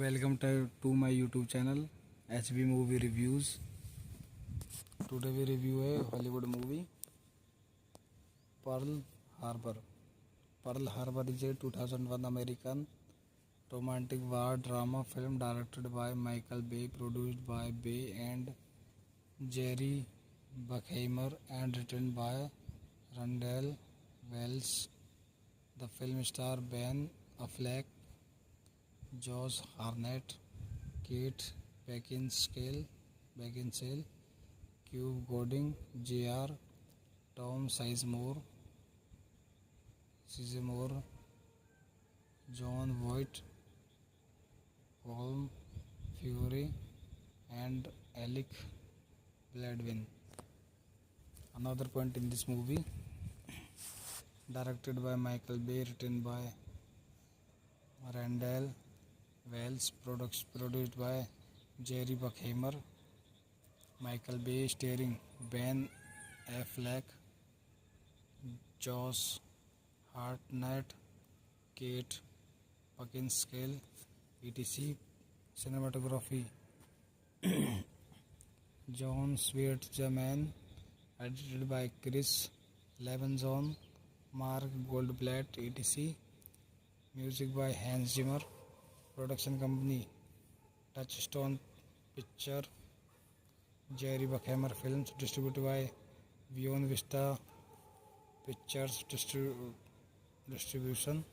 Welcome to my YouTube channel HB Movie Reviews. Today we review a Hollywood movie, Pearl Harbor. Pearl Harbor is a 2001 American romantic war drama film directed by Michael Bay, produced by Bay and Jerry Bruckheimer, and written by Randall Wells. The film stars Ben Affleck, Josh Hartnett, Kate Beckinsale, Cube Gooding Jr., Tom Sizemore, John Voight, Colm Feore, and Alec Baldwin. Another point in this movie, directed by Michael Bay, written by Randall Wells, produced by Jerry Bruckheimer. Michael Bay, starring Ben Affleck, Josh Hartnett, Kate Beckinsale, etc. Cinematography, John Schwartzman, edited by Chris Levinson, Mark Goldblatt, etc. Music by Hans Zimmer. Production company, Touchstone Picture, Jerry Bruckheimer Films, distributed by Beyond Vista Pictures Distribution.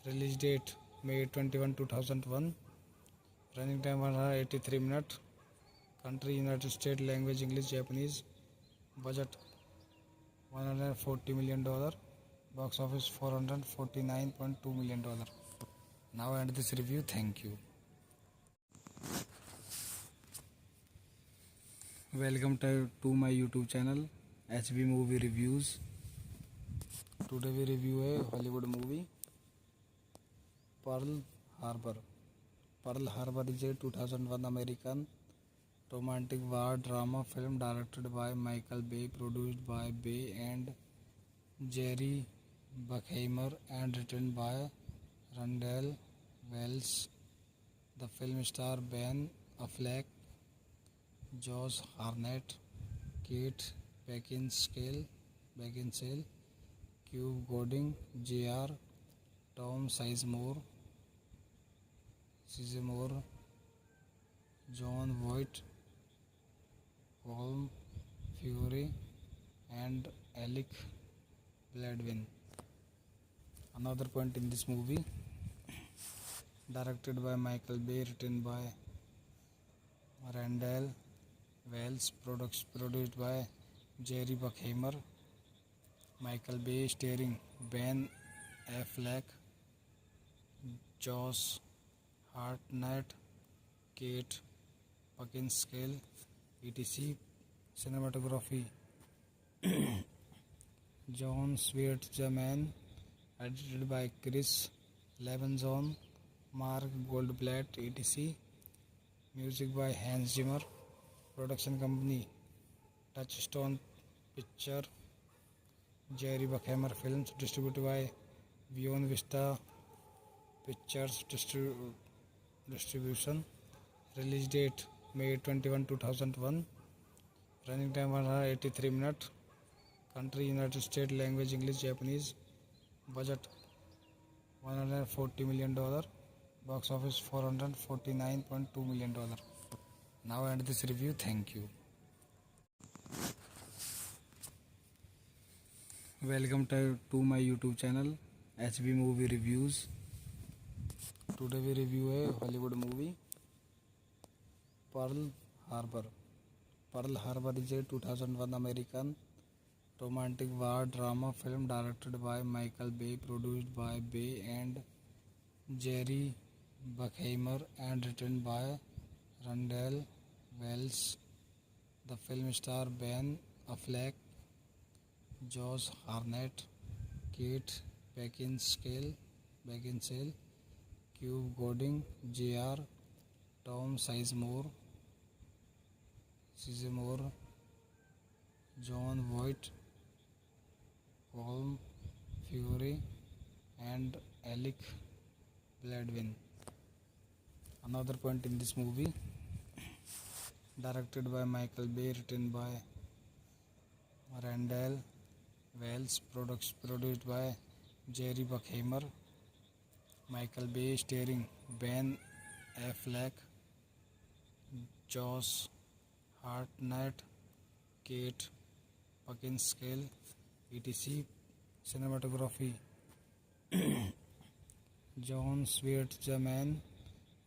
Release date May 21, 2001. Running time 183 minutes. Country United States. Language English, Japanese. Budget $140 million. Box office $449.2 million. Now I end this review. Thank you. Welcome to my YouTube channel HB Movie Reviews. Today we review a Hollywood movie, Pearl Harbor. Pearl Harbor is a 2001 American romantic war drama film directed by Michael Bay, produced by Bay and Jerry Bruckheimer, and written by Randall Wells. The film stars Ben Affleck, Josh Hartnett, Kate Beckinsale, Cube Gooding Jr., Tom Sizemore, John Voight, Colm Feore, and Alec Baldwin. Another point in this movie, directed by Michael Bay, written by Randall Wells, produced by Jerry Bruckheimer. Michael Bay, starring Ben Affleck, Josh Hartnett, Kate Beckinsale, etc. Cinematography, John Schwartzman, edited by Chris Levinson, Mark Goldblatt, etc. Music by Hans Zimmer. Production company, Touchstone Picture, Jerry Bruckheimer Films, distributed by Beyond Vista Pictures Distribution. Release date May 21, 2001. Running time 183 minutes. Country United States. Language English, Japanese. Budget $140 million. Box office $449.2 million. Now I end this review. Thank you. Welcome to my YouTube channel HB Movie Reviews. Today we review a Hollywood movie, Pearl Harbor. Pearl Harbor is a 2001 American romantic war drama film directed by Michael Bay, produced by Bay and Jerry Bruckheimer, and written by Randall Wells. The film stars Ben Affleck, Josh Hartnett, Kate Beckinsale, Cube Gooding Jr., Tom Sizemore, John Voight, Colm Feore, and Alec Baldwin. Another point in this movie, directed by Michael Bay, written by Randall Wells, produced by Jerry Bruckheimer, Michael Bay, starring Ben Affleck, Josh Hartnett, Kate Beckinsale, etc. Cinematography, John Schwartzman,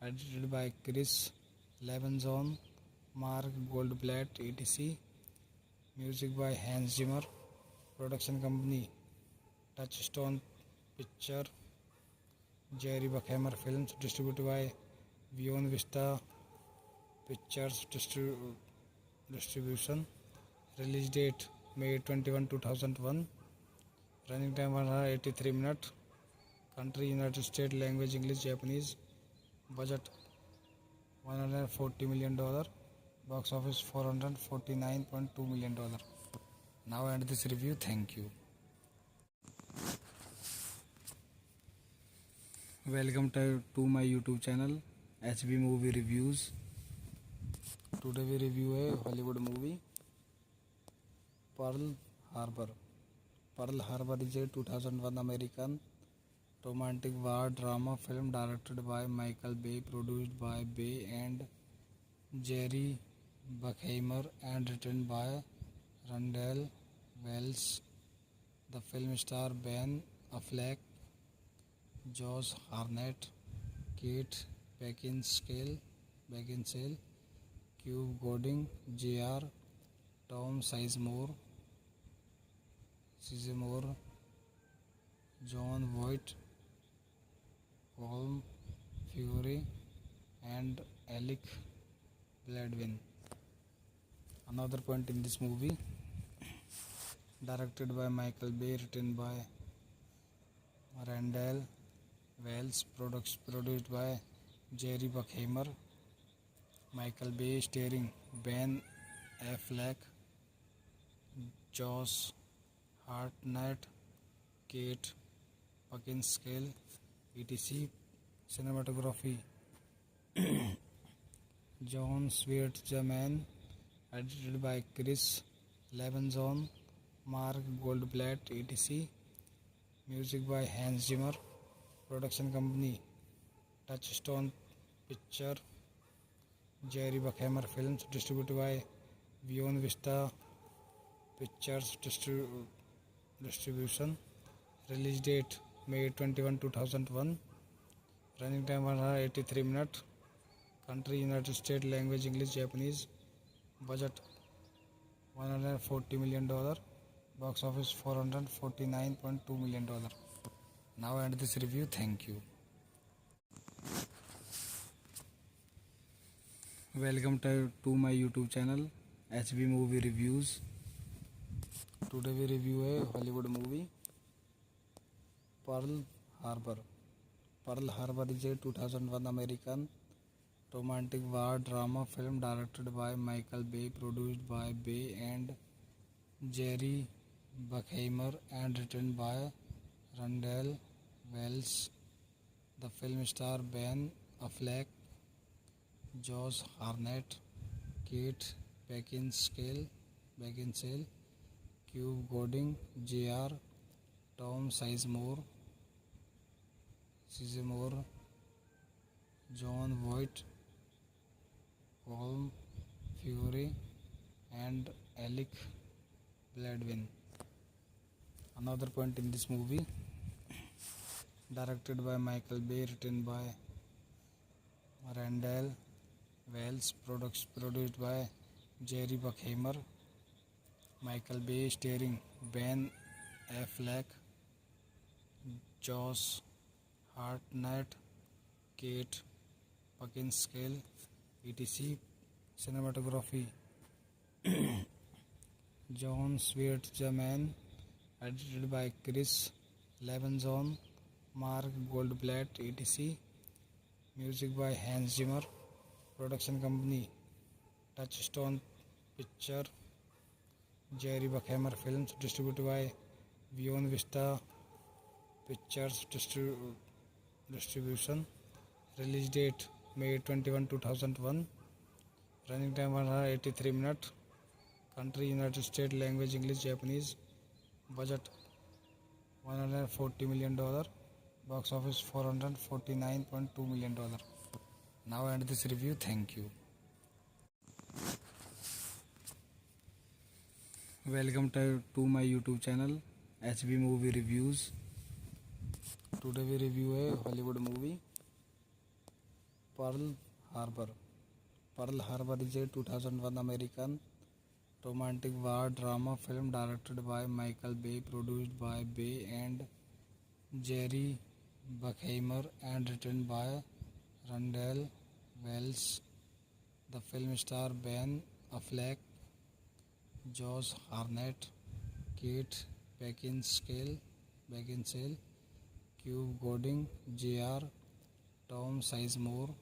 edited by Chris Levinson, Mark Goldblatt, etc. Music by Hans Zimmer. Production company, Touchstone Picture, Jerry Bruckheimer Films, distributed by Beyond Vista Pictures Distribution. Release date May 21, 2001. Running time 183 minutes. Country United States. Language English, Japanese. Budget $140 million. Box office $449.2 million. Now I end this review. Thank you. Welcome to my YouTube channel HB Movie Reviews. Today we review a Hollywood movie, Pearl Harbor. Pearl Harbor is a 2001 American romantic war drama film directed by Michael Bay, produced by Bay and Jerry Bruckheimer, and written by Randall Wells. The film stars Ben Affleck, Josh Hartnett, Kate Beckinsale, Cuba Gooding Jr., Tom Sizemore, John Voight, Colm Feore, and Alec Baldwin. Another point in this movie, directed by Michael Bay, written by Randall Wells, produced by Jerry Bruckheimer, Michael Bay, starring Ben Affleck, Josh Hartnett, Kate Beckinsale, etc. Cinematography, John Schwartzman, edited by Chris Levinson, Mark Goldblatt, etc. Music by Hans Zimmer. Production company, Touchstone Picture, Jerry Bruckheimer Films, distributed by Beyond Vista Pictures Distribution. Release date May 21, 2001. Running time 183 minutes. Country United States. Language English, Japanese. Budget $140 million. Box office $449.2 million. Now I end this review. Thank you. Welcome to my YouTube channel HB Movie Reviews. Today we review a Hollywood movie, Pearl Harbor. Pearl Harbor is a 2001 American romantic war drama film directed by Michael Bay, produced by Bay and Jerry Bruckheimer, and written by Randall Wells. The film stars Ben Affleck, Josh Hartnett, Kate Beckinsale, Cuba Gooding Jr., Tom Sizemore, John Voight, Colm Feore, and Alec Baldwin. Another point in this movie, directed by Michael Bay, written by Randall Wells, produced by Jerry Bruckheimer, Michael Bay, starring Ben Affleck, Josh Hartnett, Kate Beckinsale, etc. Cinematography, John Schwartzman, edited by Chris Levinson, Mark Goldblatt, etc. Music by Hans Zimmer. Production company, Touchstone Picture, Jerry Bruckheimer Films, distributed by Beyond Vista Pictures Distribution. Release date May 21, 2001. Running time 183 minutes. Country United States. Language English, Japanese. Budget $140 million. Box office $449.2 million. Now end this review. Thank you. Welcome to my YouTube channel HB Movie Reviews. Today we review a Hollywood movie, Pearl Harbor. Pearl Harbor is a 2001 American romantic war drama film directed by Michael Bay, produced by Bay and Jerry Bruckheimer, and written by Randall Wells. The film stars Ben Affleck, Josh Hartnett, Kate Beckinsale, Cube Gooding Jr., Tom Sizemore,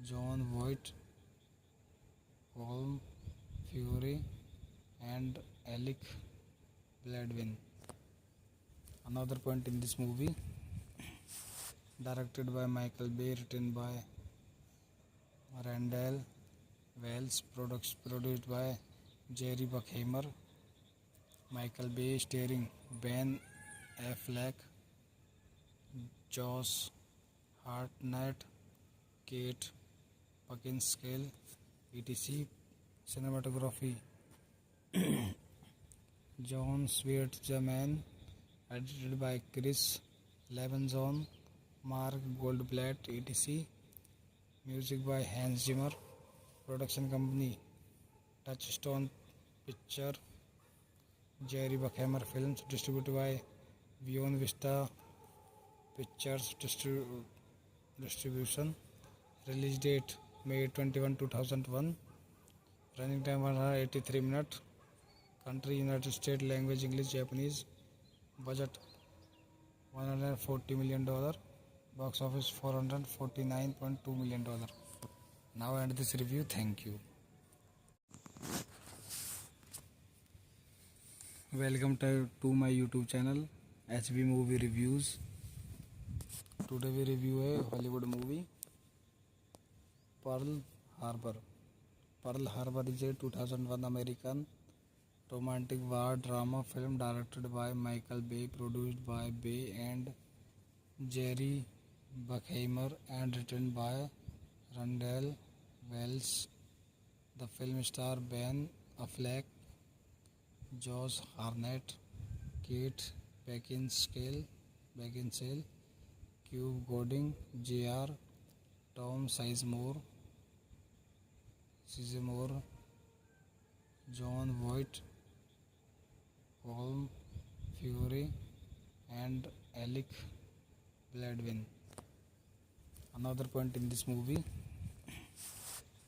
John Voight, Colm Feore, and Alec Baldwin. Another point in this movie, directed by Michael Bay, written by Randall Wells, produced by Jerry Bruckheimer. Michael Bay, starring Ben Affleck, Josh Hartnett, Kate Beckinsale, etc. Cinematography John Schwartzman, edited by Chris Levinson, Mark Goldblatt, etc. Music by Hans Zimmer. Production company Touchstone Picture, Jerry Bruckheimer Films, distributed by Beyond Vista Pictures Distribution. Release date May 21, 2001. Running time 183 minutes. Country United States. Language English, Japanese. Budget $140 million. Box office $449.2 million. Now end this review. Thank you. Welcome to my YouTube channel HB Movie Reviews. Today we review a Hollywood movie, Pearl Harbor. Pearl Harbor is a 2001 American romantic war drama film directed by Michael Bay, produced by Bay and Jerry Bruckheimer, and written by Randall Wells. The film stars Ben Affleck, Josh Hartnett, Kate Beckinsale, Cube Gooding Jr., Tom Sizemore, John Voight, Colm Feore, and Alec Baldwin. Another point in this movie,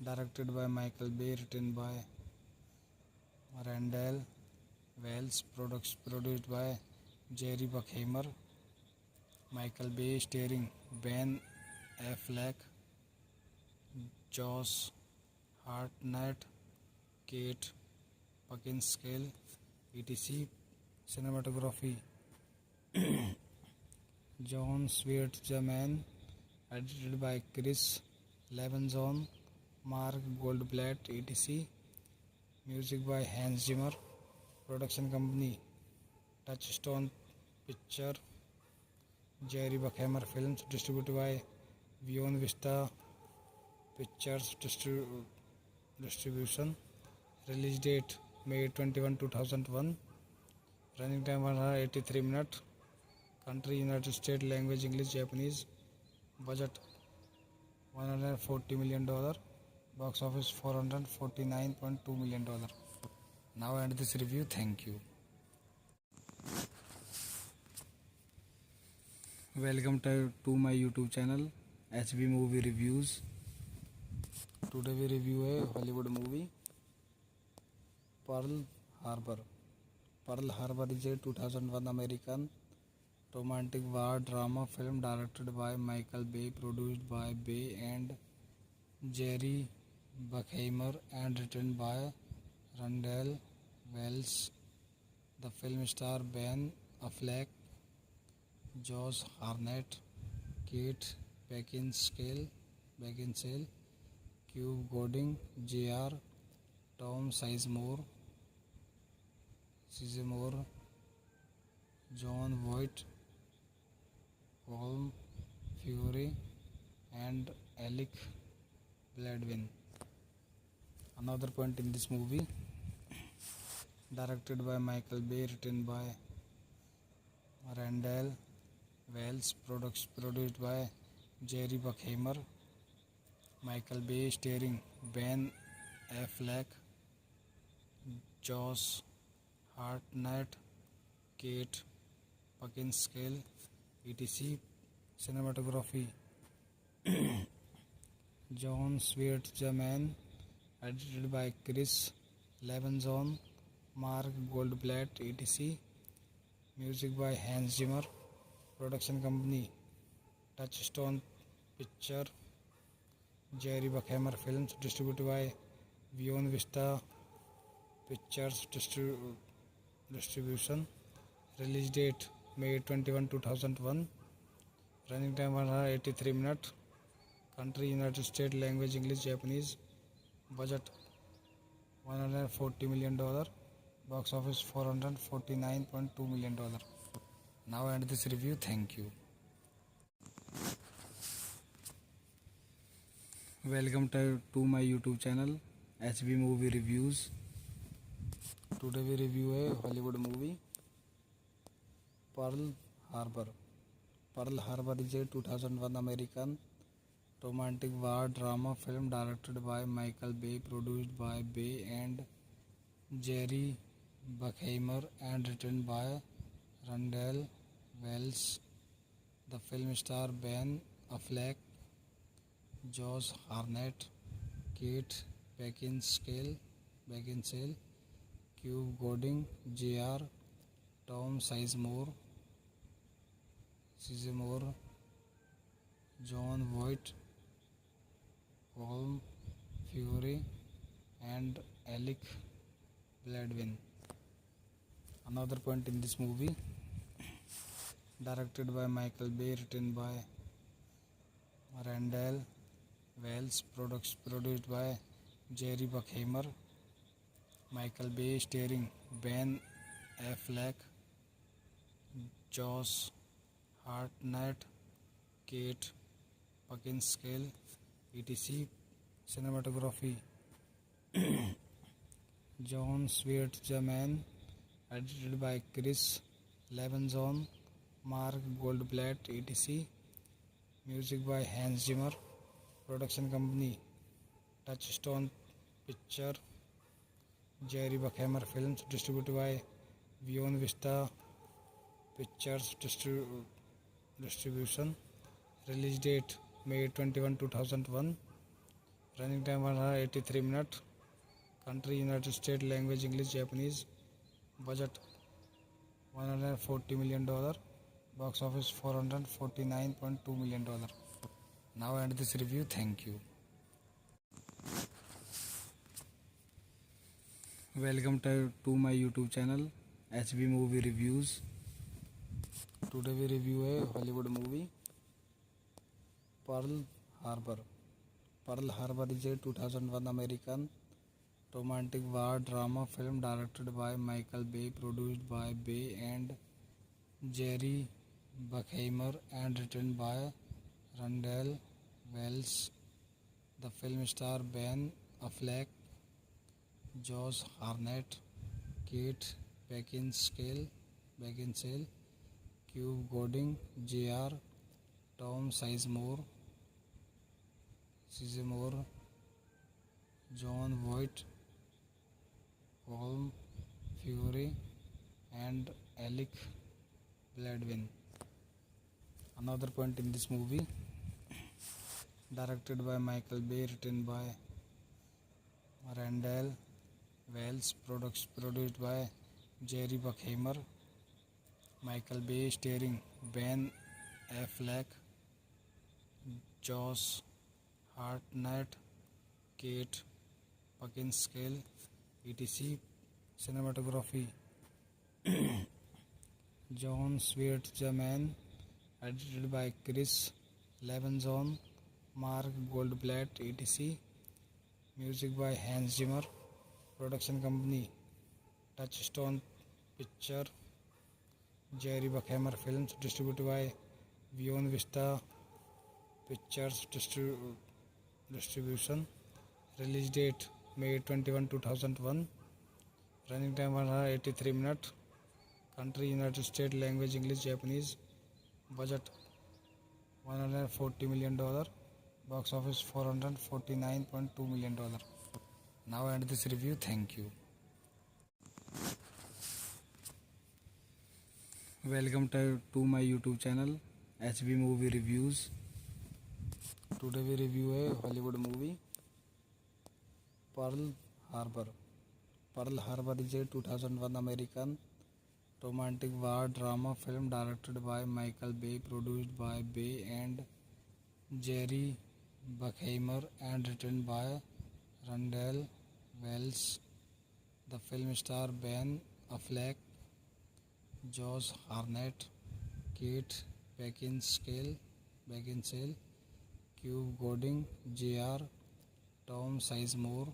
directed by Michael Bay, written by Randall Wells, produced by Jerry Bruckheimer. Michael Bay, starring Ben Affleck, Josh Hartnett, Kate Beckinsale, etc. Cinematography John Schwartzman, edited by Chris Levinson, Mark Goldblatt, etc. Music by Hans Zimmer. Production company Touchstone Picture, Jerry Bruckheimer Films, distributed by Beyond Vista Pictures Distribution. Release date May 21, 2001. Running time 183 minutes. Country United States. Language English, Japanese. Budget $140 million. Box office $449.2 million. Now end this review. Thank you. Welcome to my YouTube channel HB Movie Reviews. Today we review a Hollywood movie, Pearl Harbor. Pearl Harbor is a 2001 American romantic war drama film directed by Michael Bay, produced by Bay and Jerry Bruckheimer, and written by Randall Wells. The film stars Ben Affleck, Josh Hartnett, Kate Beckinsale, Cube Gooding, Jr. Tom Sizemore, John Voight, Colm Feore, and Alec Baldwin. Another point in this movie, directed by Michael Bay, written by Randall Wells, produced by Jerry Bruckheimer. Michael Bay, starring Ben Affleck, Josh Hartnett, Kate Beckinsale, etc. Cinematography, John Schwartzman, edited by Chris Levinson, Mark Goldblatt, etc. Music by Hans Zimmer. Production company, Touchstone Picture, Jerry Bruckheimer Films, distributed by Beyond Vista Pictures Distribution. Release date May 21, 2001. Running time 183 minutes. Country United States. Language English, Japanese. Budget $140 million. Box office $449.2 million. Now I end this review. Thank you. Welcome to my YouTube channel HB Movie Reviews. Today we review a Hollywood movie, Pearl Harbor. Pearl Harbor is a 2001 American romantic war drama film directed by Michael Bay, produced by Bay and Jerry Bruckheimer, and written by Randall Wells. The film stars Ben Affleck, Josh Hartnett, Kate Beckinsale, Cube Gooding, Jr. Tom Sizemore, John Voight, Colm Feore, and Alec Baldwin. Another point in this movie, directed by Michael Bay, written by Randall Wells, produced by Jerry Bruckheimer. Michael Bay, starring Ben Affleck, Josh Hartnett, Kate Beckinsale, etc. Cinematography, John Schwartzman, edited by Chris Levinson, Mark Goldblatt, etc. Music by Hans Zimmer. Production company, Touchstone Picture, Jerry Bruckheimer Films, distributed by Beyond Vista Pictures Distribution. Release date May 21, 2001. Running time 183 minutes. Country United States. Language English, Japanese. Budget $140 million. Box office $449.2 million. Now I end this review. Thank you. Welcome to my YouTube channel HB Movie Reviews. Today we review a Hollywood movie, Pearl Harbor. Pearl Harbor is a 2001 American romantic war drama film directed by Michael Bay, produced by Bay and Jerry Bruckheimer, and written by Randall Wells. The film stars Ben Affleck, Josh Hartnett, Kate Beckinsale, Cube Gooding, Jr. Tom Sizemore, John Voight, Colm Feore, and Alec Baldwin. Another point in this movie, directed by Michael Bay, written by Randall Wells, produced by Jerry Bruckheimer. Michael Bay, starring Ben Affleck, Josh Hartnett, Kate Beckinsale, etc. Cinematography, John Schwartzman, edited by Chris 11 Zone, Mark Goldblatt, etc. Music by Hans Zimmer. Production company Touchstone Picture. Jerry Bruckheimer Films. Distributed by Beyond Vista Pictures Distribution. Release date May 21, 2001. Running time 183 minutes. Country United States. Language English, Japanese. Budget $140 million. Box office $449.2 million. Now I end this review. Thank you. Welcome to my YouTube channel HB Movie Reviews. Today we review a Hollywood movie, Pearl Harbor. Pearl Harbor is a 2001 American romantic war drama film directed by Michael Bay, produced by Bay and Jerry Bruckheimer, and written by Randall Wells. The film stars Ben Affleck, Josh Hartnett, Kate Beckinsale, Cube Gooding Jr., Tom Sizemore,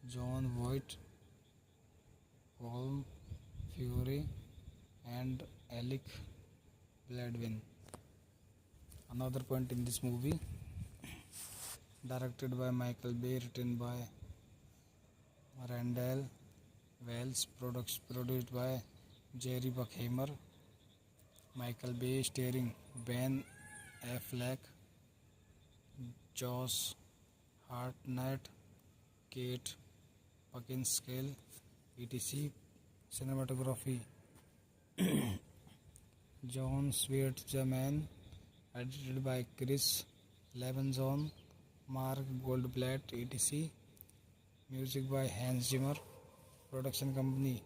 John Voight, Colm Feore, and Alec Baldwin. Another point in this movie, directed by Michael Bay, written by Randall Wells, produced by Jerry Bruckheimer. Michael Bay, starring Ben Affleck, Josh Hartnett, Kate Beckinsale, etc. Cinematography John Schwartzman, edited by Chris Levinson, Mark Goldblatt, etc. Music by Hans Zimmer. Production company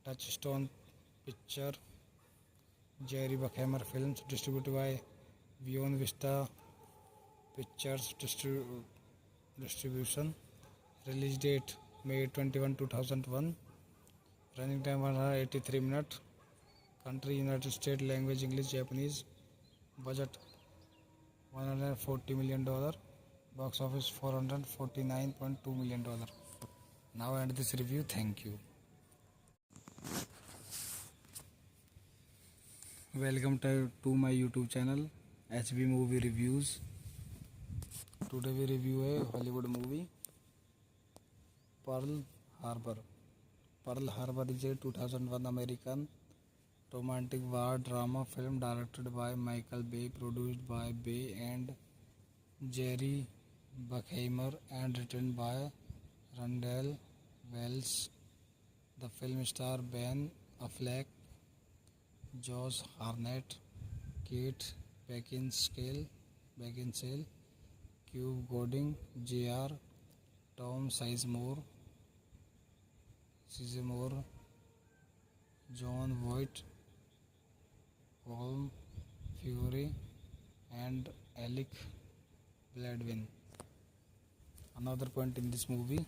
Touchstone Picture. Jerry Bruckheimer Films. Distributed by Beyond Vista Pictures Distribution. Release date May 21, 2001. Running time 183 minutes. Country United States. Language English, Japanese. Budget $140 million. Box office $449.2 million. Now I end this review. Thank you. Welcome to my YouTube channel HB Movie Reviews. Today we review a Hollywood movie, Pearl Harbor. Pearl Harbor is a 2001 American romantic war drama film directed by Michael Bay, produced by Bay and Jerry Bruckheimer, and written by Randall Wells. The film stars Ben Affleck, Josh Hartnett, Kate Beckinsale, Cube Gooding Jr., Tom Sizemore, John Voight, Colm Feore, and Alec Baldwin. Another point in this movie,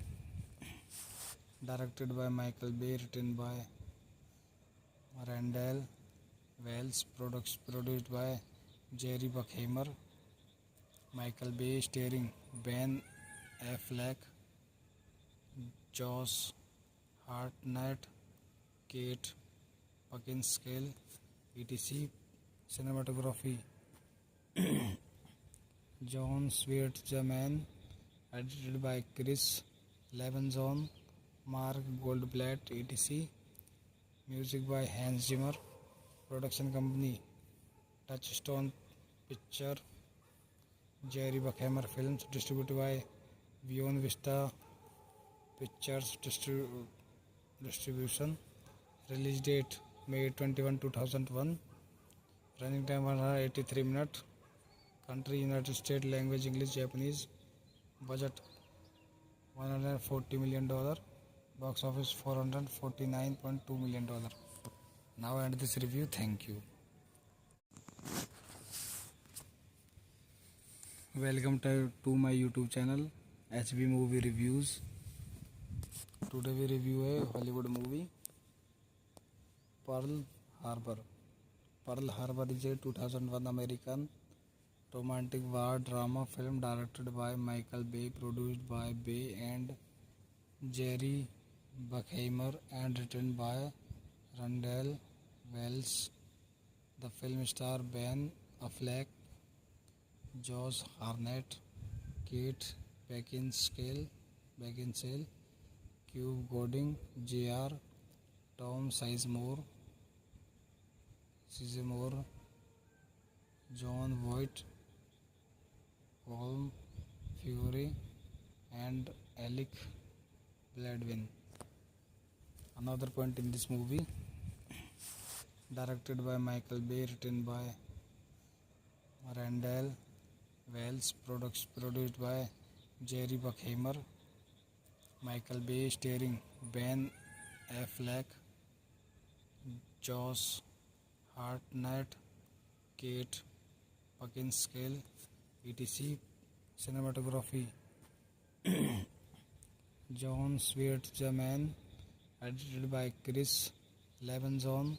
directed by Michael Bay, written by Randall Wells, produced by Jerry Bruckheimer. Michael Bay, starring Ben Affleck, Josh Hartnett, Kate Beckinsale, etc. Cinematography John Schwartzman, edited by Chris Levinson, Mark Goldblatt, etc. Music by Hans Zimmer. Production company Touchstone Picture. Jerry Bruckheimer Films. Distributed by Beyond Vista Pictures Distribution. Release date May 21, 2001. Running time 183 minutes. Country United States. Language English, Japanese. Budget $140 million. Box office $449.2 million. Now I end this review. Thank you. Welcome to my YouTube channel HB Movie Reviews. Today we review a Hollywood movie, Pearl Harbor. Pearl Harbor is a 2001 American romantic war drama film directed by Michael Bay, produced by Bay and Jerry Bruckheimer, and written by Randall Wells. The film stars Ben Affleck, Josh Hartnett, Kate Beckinsale, Cube Gooding Jr., Tom Sizemore, John Voight, Colm Feore, and Alec Baldwin. Another point in this movie, directed by Michael Bay, written by Randall Wells, produced by Jerry Bruckheimer. Michael Bay, starring Ben Affleck, Josh Hartnett, Kate Beckinsale, etc. Cinematography, John Schwartzman, edited by Chris Levinson,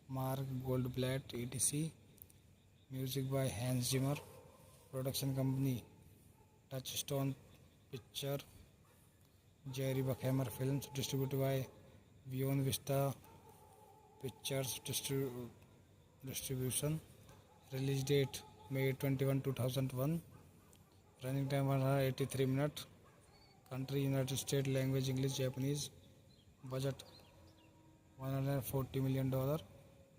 Mark Goldblatt, etc. Music by Hans Zimmer. Production company, Touchstone Picture, Jerry Bruckheimer Films, distributed by Beyond Vista Pictures Distribution. Release date May 21, 2001. Running time 183 minutes. Country United States. Language English, Japanese. Budget $140 million.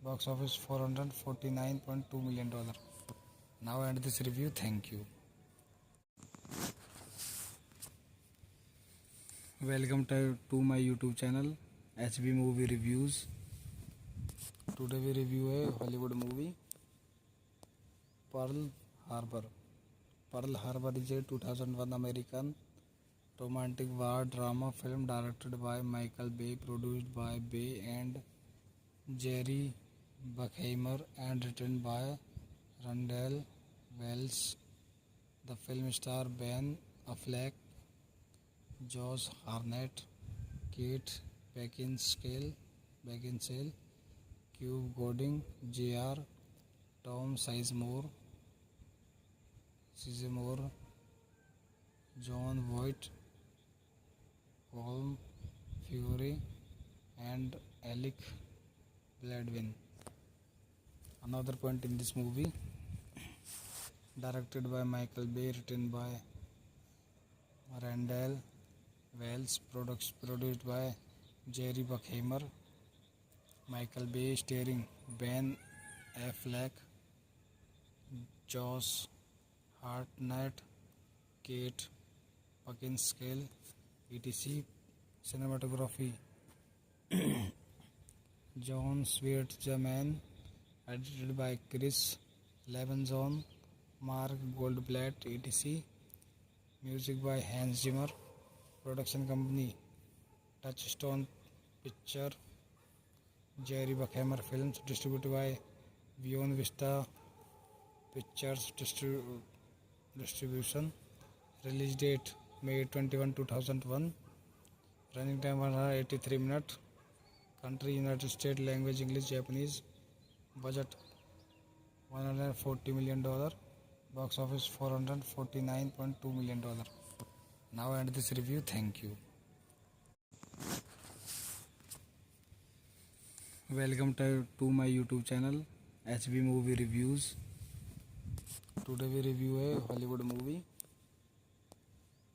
Box office $449.2 million. Now end this review. Thank you. Welcome to my YouTube channel HB Movie Reviews. Today we review a Hollywood movie, Pearl Harbor. Pearl Harbor is a 2001 American romantic war drama film directed by Michael Bay, produced by Bay and Jerry Bruckheimer, and written by Randall Wells. The film stars Ben Affleck, Josh Hartnett, Kate Beckinsale, Cube Gooding Jr., Tom Sizemore, John Voight, Colm Feore, and Alec Baldwin. Another point in this movie, directed by Michael Bay, written by Randall Wells, produced by Jerry Bruckheimer. Michael Bay, starring Ben Affleck, Josh Hartnett, Kate Beckinsale, etc. Cinematography, John Schwartzman, edited by Chris Levinson, Mark Goldblatt, etc. Music by Hans Zimmer. Production company, Touchstone Picture, Jerry Bruckheimer Films, distributed by Beyond Vista Pictures Distribution. Release date May 21, 2001. Running time 183 minutes. Country United States. Language English, Japanese. Budget $140 million. Box office $449.2 million. Now end this review. Thank you. Welcome to my YouTube channel HB Movie Reviews. Today we review a Hollywood movie,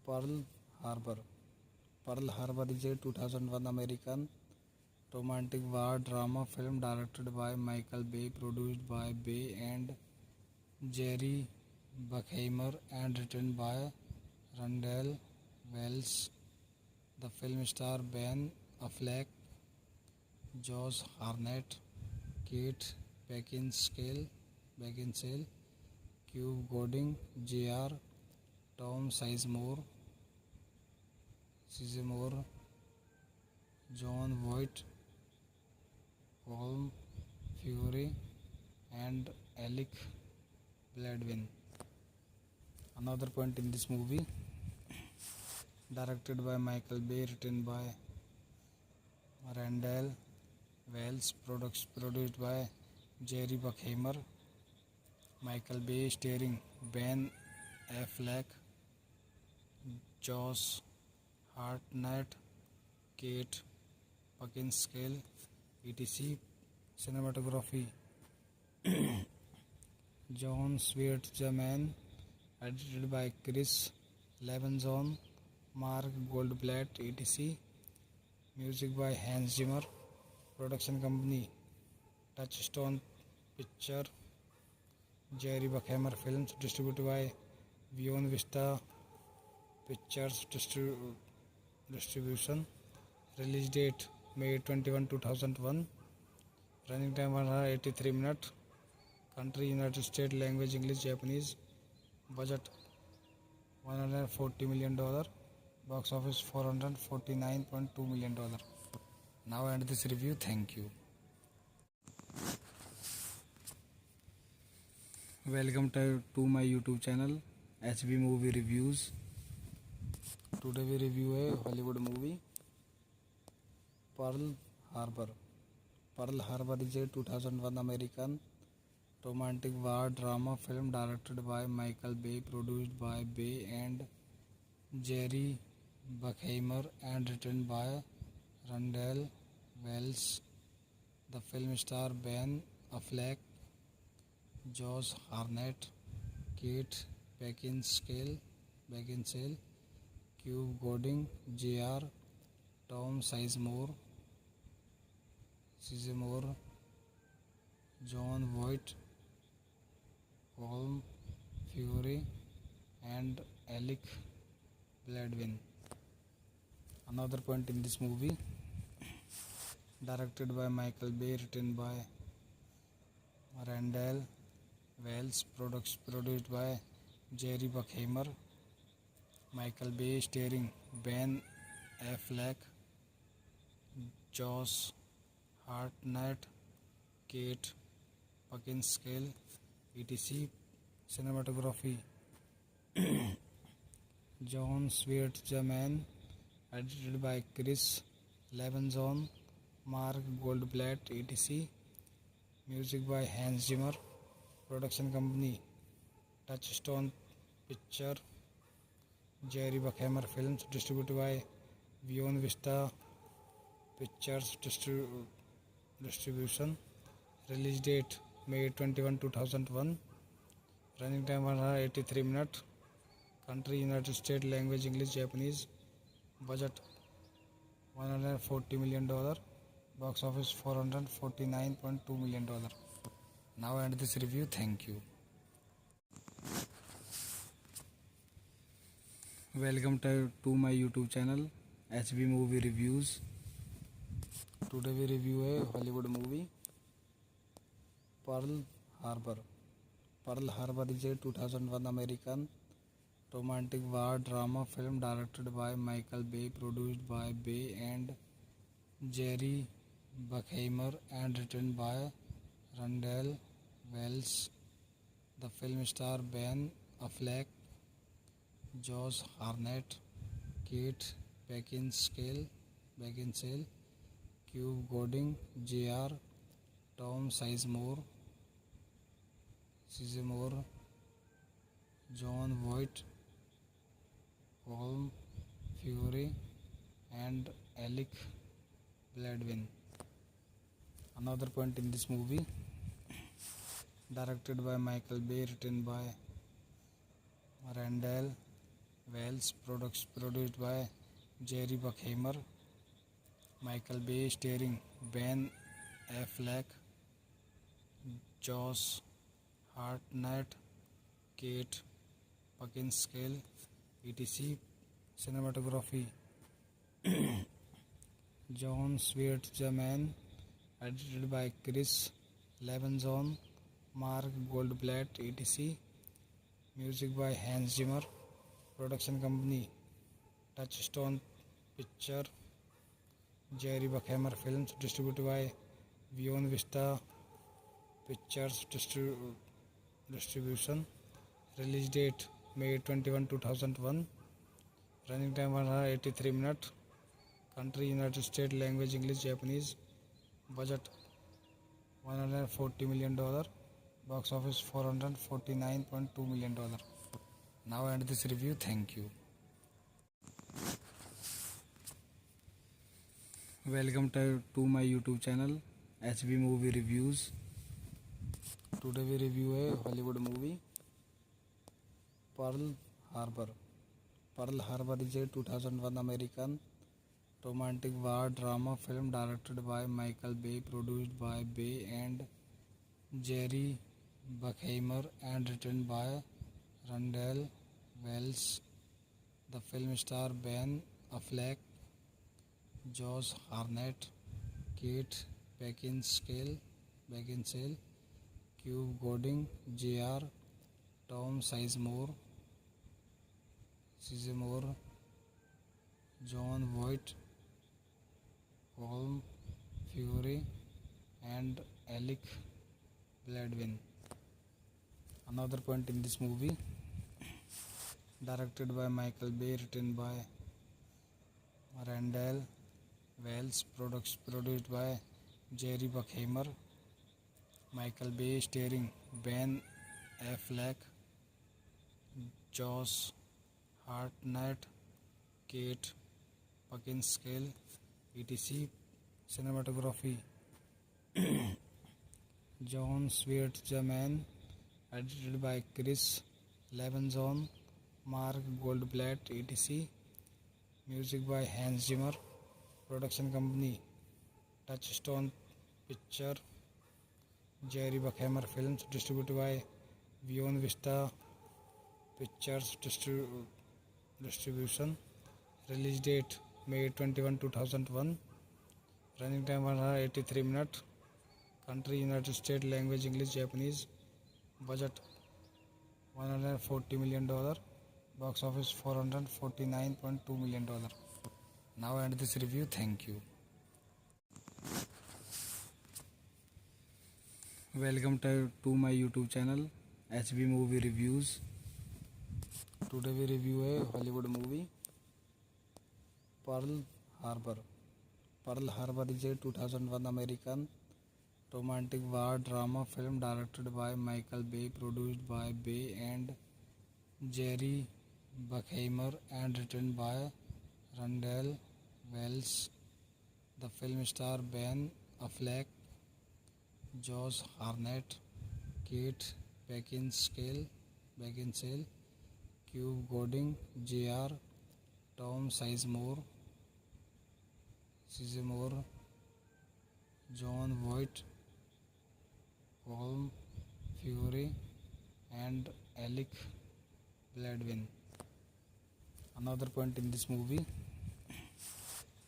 Pearl Harbor. Pearl Harbor is a 2001 American romantic war drama film directed by Michael Bay, produced by Bay and Jerry Bruckheimer, and written by Randall Wells. The film stars Ben Affleck, Josh Hartnett, Kate Beckinsale, Cube Gooding Jr., Tom Sizemore, John Voight, Colm Feore, and Alec Baldwin. Another point in this movie, directed by Michael Bay, written by Randall Wells, produced by Jerry Bruckheimer, Michael Bay, starring Ben Affleck, Josh Hartnett, Kate Beckinsale, etc. Cinematography John Swartzman, edited by Chris Levinson, Mark Goldblatt, etc. Music by Hans Zimmer. Production company Touchstone Picture. Jerry Bruckheimer Films, distributed by Beyond Vista Pictures Distribution. Release date May 21, 2001. Running time 183 minutes. Country United States. Language English, Japanese. Budget $140 million. Box office $449.2 million. Now end this review. Thank you. Welcome to my YouTube channel HB Movie Reviews. Today we review a Hollywood movie, Pearl Harbor. Pearl Harbor is a 2001 American romantic war drama film directed by Michael Bay, produced by Bay and Jerry Bruckheimer, and written by Randall Wells. The film stars Ben Affleck, Josh Hartnett, Kate Beckinsale, Cuba Gooding Jr., Tom Sizemore, John Voight, Colm Feore, and Alec Baldwin. Another point in this movie, directed by Michael Bay, written by Randall Wells, produced by Jerry Bruckheimer, Michael Bay, starring Ben Affleck, Josh Hartnett, Kate Beckinsale, etc. Cinematography John Swartzman, edited by Chris Levinson, Mark Goldblatt, etc. Music by Hans Zimmer. Production company Touchstone Picture. Jerry Bruckheimer Films, distributed by Beyond Vista Pictures Distribution. Release date May 21, 2001. Running time 183 minutes. Country United States. Language English, Japanese. Budget $140 million. Box office $449.2 million. Now end this review. Thank you. Welcome to my YouTube channel HB Movie Reviews. Today we review a Hollywood movie, Pearl Harbor. Pearl Harbor is a 2001 American romantic war drama film directed by Michael Bay, produced by Bay and Jerry Bruckheimer, and written by Randall Wells. The film stars Ben Affleck, Josh Hartnett, Kate Beckinsale, Cuba Gooding Jr., Tom Sizemore, John Voight, Colm Feore, and Alec Baldwin. Another point in this movie, directed by Michael Bay, written by Randall Wells, produced by Jerry Bruckheimer, Michael Bay, starring Ben Affleck, Josh Hartnett, Kate Beckinsale, etc. Cinematography John Swartzman, edited by Chris Levinson, Mark Goldblatt, etc. Music by Hans Zimmer. Production company Touchstone Picture. Jerry Bruckheimer Films, distributed by Beyond Vista Pictures Distribution. Release date May 21, 2001. Running time 183 minutes. Country United States. Language English, Japanese. Budget $140 million. Box office $449.2 million. Now end this review. Thank you. Welcome to my YouTube channel HB Movie Reviews. Today we review a Hollywood movie, Pearl Harbor. Pearl Harbor is a 2001 American romantic war drama film directed by Michael Bay, produced by Bay and Jerry Bruckheimer, and written by Randall Wells. The film stars Ben Affleck, Josh Hartnett, Kate Beckinsale, Cube Gooding Jr., Tom Sizemore, John Voight, Colm Feore, and Alec Baldwin. Another point in this movie, directed by Michael Bay, written by Randall Wells, produced by Jerry Bruckheimer. Michael Bay starring Ben Affleck, Josh Hartnett, Kate Beckinsale, etc. Cinematography John Schwartzman, edited by Chris Levinson, Mark Goldblatt, etc. Music by Hans Zimmer. Production company Touchstone Picture, Jerry Bruckheimer Films, distributed by Beyond Vista Pictures Distribution. Release date May 21, 2001. Running time 183 minutes. Country United States. Language English, Japanese. Budget $140 million. Box office $449.2 million. Now end this review. Thank you. Welcome to my YouTube channel HB Movie Reviews. Today we review a Hollywood movie, Pearl Harbor. Pearl Harbor is a 2001 American romantic war drama film directed by Michael Bay, produced by Bay and Jerry Bruckheimer, and written by Randall Wells. The film stars Ben Affleck, Josh Hartnett, Kate Beckinsale, Cube Gooding Jr., Tom Sizemore, John Voight, Colm Feore, and Alec Baldwin. Another point in this movie,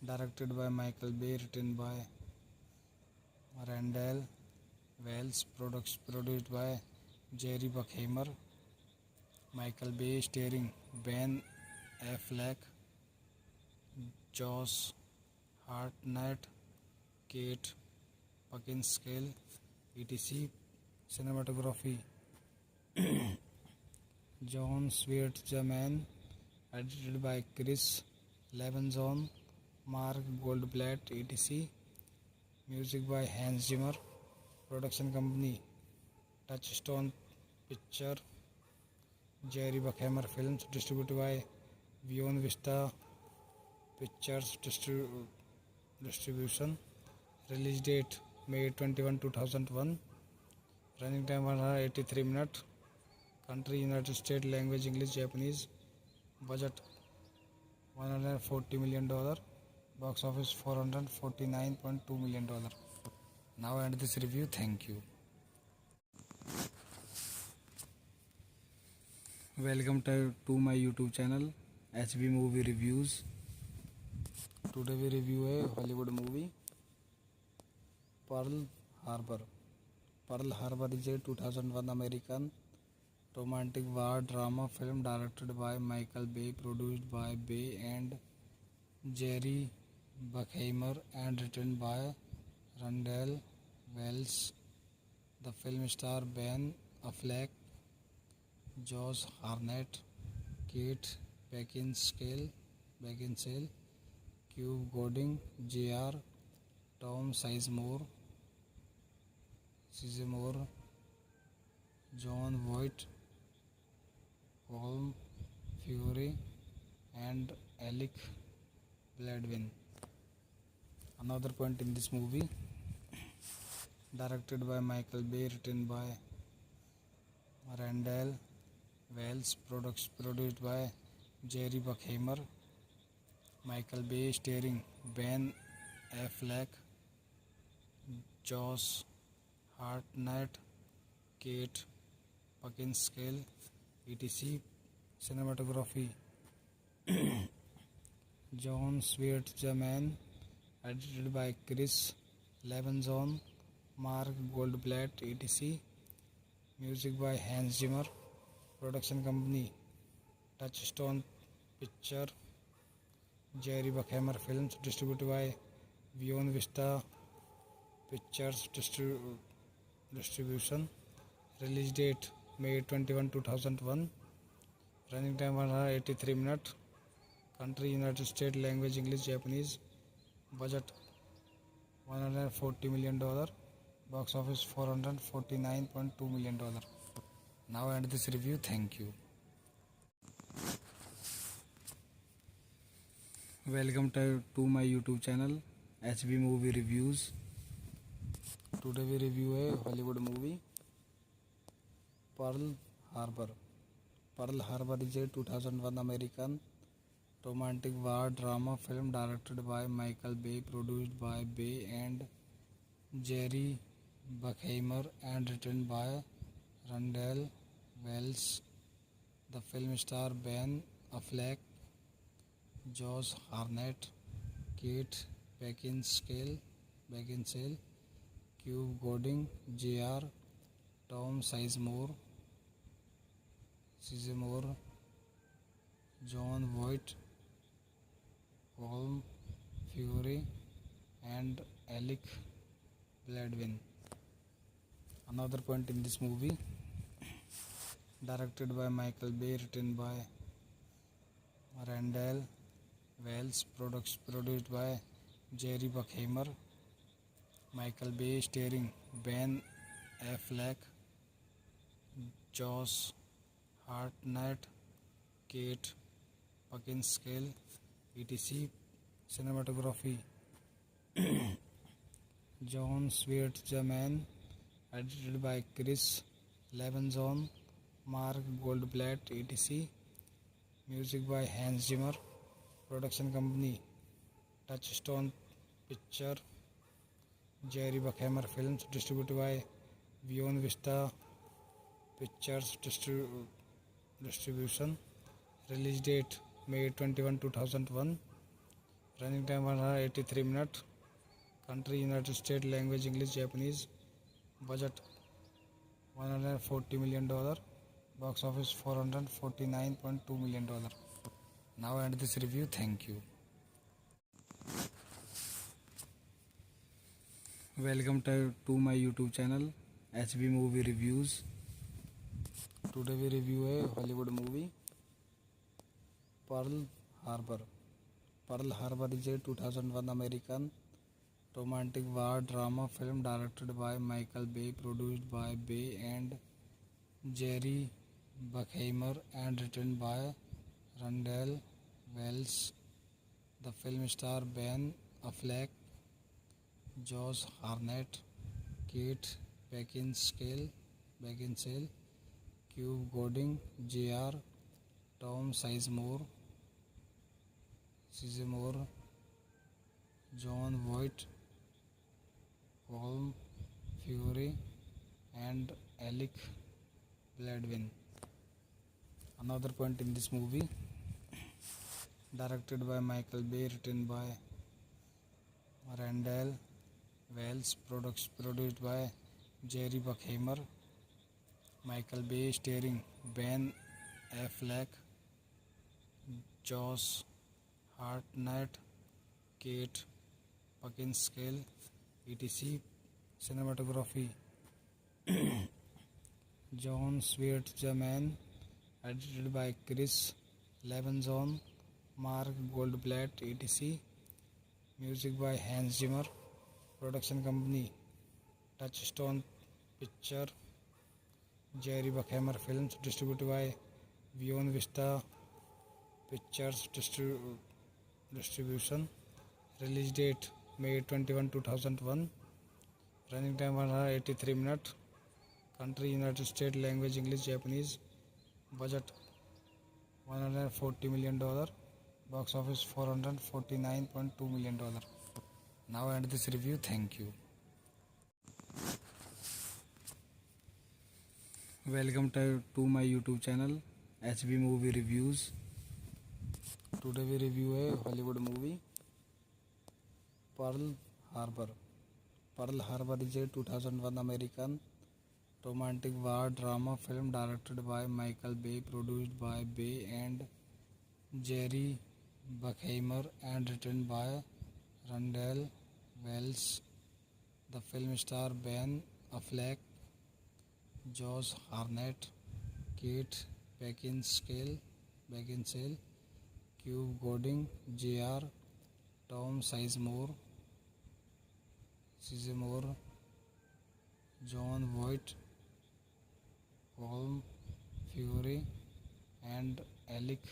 directed by Michael Bay, written by Randall Wells, produced by Jerry Bruckheimer. Michael Bay starring Ben Affleck, Josh Hartnett, Kate Beckinsale, etc. Cinematography John Schwartzman, edited by Chris Levinson, Mark Goldblatt, etc. Music by Hans Zimmer. Production company Touchstone Picture, Jerry Bruckheimer Films, distributed by Beyond Vista Pictures Distribution. Release date May 21, 2001. Running time 183 minutes. Country United States. Language English, Japanese. Budget $140 million. Box office $449.2 million. Now end this review. Thank you. Welcome to my YouTube channel HB Movie Reviews. Today we review a Hollywood movie, Pearl Harbor. Pearl Harbor is a 2001 American romantic war drama film directed by Michael Bay, produced by Bay and Jerry Bruckheimer, and written by Randall Wells. The film stars Ben Affleck, Josh Hartnett, Kate Beckinsale, Cube Gooding Jr., Tom Sizemore, Sizemore, John Voight, Colm Feore, and Alec Baldwin. Another point in this movie, directed by Michael Bay, written by Randall Wells, produced by Jerry Bruckheimer, Michael Bay, starring Ben Affleck, Josh Hartnett, Kate Beckinsale, etc. Cinematography, John Schwartzman, edited by Chris Levinson, Mark Goldblatt, etc. Music by Hans Zimmer. Production company, Touchstone Picture, Jerry Bruckheimer Films, distributed by Beyond Vista Pictures Distribution. Release date May 21, 2001. Running time 183 minutes. Country United States. Language English, Japanese. Budget $140 million. Box office $449.2 million. Now end this review. Thank you. Welcome to my YouTube channel HB Movie Reviews. Today we review a Hollywood movie, Pearl Harbor. Pearl Harbor is a 2001 American romantic war drama film directed by Michael Bay, produced by Bay and Jerry Bruckheimer, and written by Randall Wells. The film stars Ben Affleck, Josh Hartnett, Kate Beckinsale, Cube Gooding Jr., Tom Sizemore, John Voight, Colm Feore, and Alec Baldwin. Another point in this movie, directed by Michael Bay, written by Randall Wells, produced by Jerry Bruckheimer, Michael Bay, starring Ben Affleck, Josh Hartnett, Kate Beckinsale, etc. Cinematography, John Schwartzman, edited by Chris Levinson, Mark Goldblatt, etc. Music by Hans Zimmer. Production company, Touchstone Picture, Jerry Bruckheimer Films, distributed by Beyond Vista Pictures Distribution. Release date May 21, 2001. Running time 183 minutes. Country United States. Language English, Japanese. Budget $140 million. Box office $449.2 million. Now end this review. Thank you. Welcome to my YouTube channel HB Movie Reviews. Today we review a Hollywood movie, Pearl Harbor. Pearl Harbor is a 2001 American romantic war drama film directed by Michael Bay, produced by Bay and Jerry Bruckheimer, and written by Randall Wells. The film stars Ben Affleck, Josh Hartnett, Kate Beckinsale, Cube Gooding Jr., Tom Sizemore, John Voight, Colm Feore, and Alec Baldwin. Another point in this movie, directed by Michael Bay, written by Randall Wells, produced by Jerry Bruckheimer, Michael Bay, starring Ben Affleck, Josh Hartnett, Kate Beckinsale, etc. Cinematography, John Schwartzman, edited by Chris Levinson, Mark Goldblatt, etc. Music by Hans Zimmer. Production company, Touchstone picture. Jerry Bruckheimer Films, distributed by Beyond Vista Pictures Distribution. Release date May 21, 2001. Running time 183 minutes. Country United States. Language English, Japanese. Budget $140 million. Box office $449.2 million. Now end this review. Thank you. Welcome to my YouTube channel HB Movie Reviews. Today we review a Hollywood movie, Pearl Harbor. Pearl Harbor is a 2001 American romantic war drama film directed by Michael Bay, produced by Bay and Jerry Bruckheimer, and written by Randall Wells. The film stars Ben Affleck, Josh Hartnett, Kate Beckinsale, Cuba Gooding Jr., Tom Sizemore, John Voight, Colm Feore, and Alec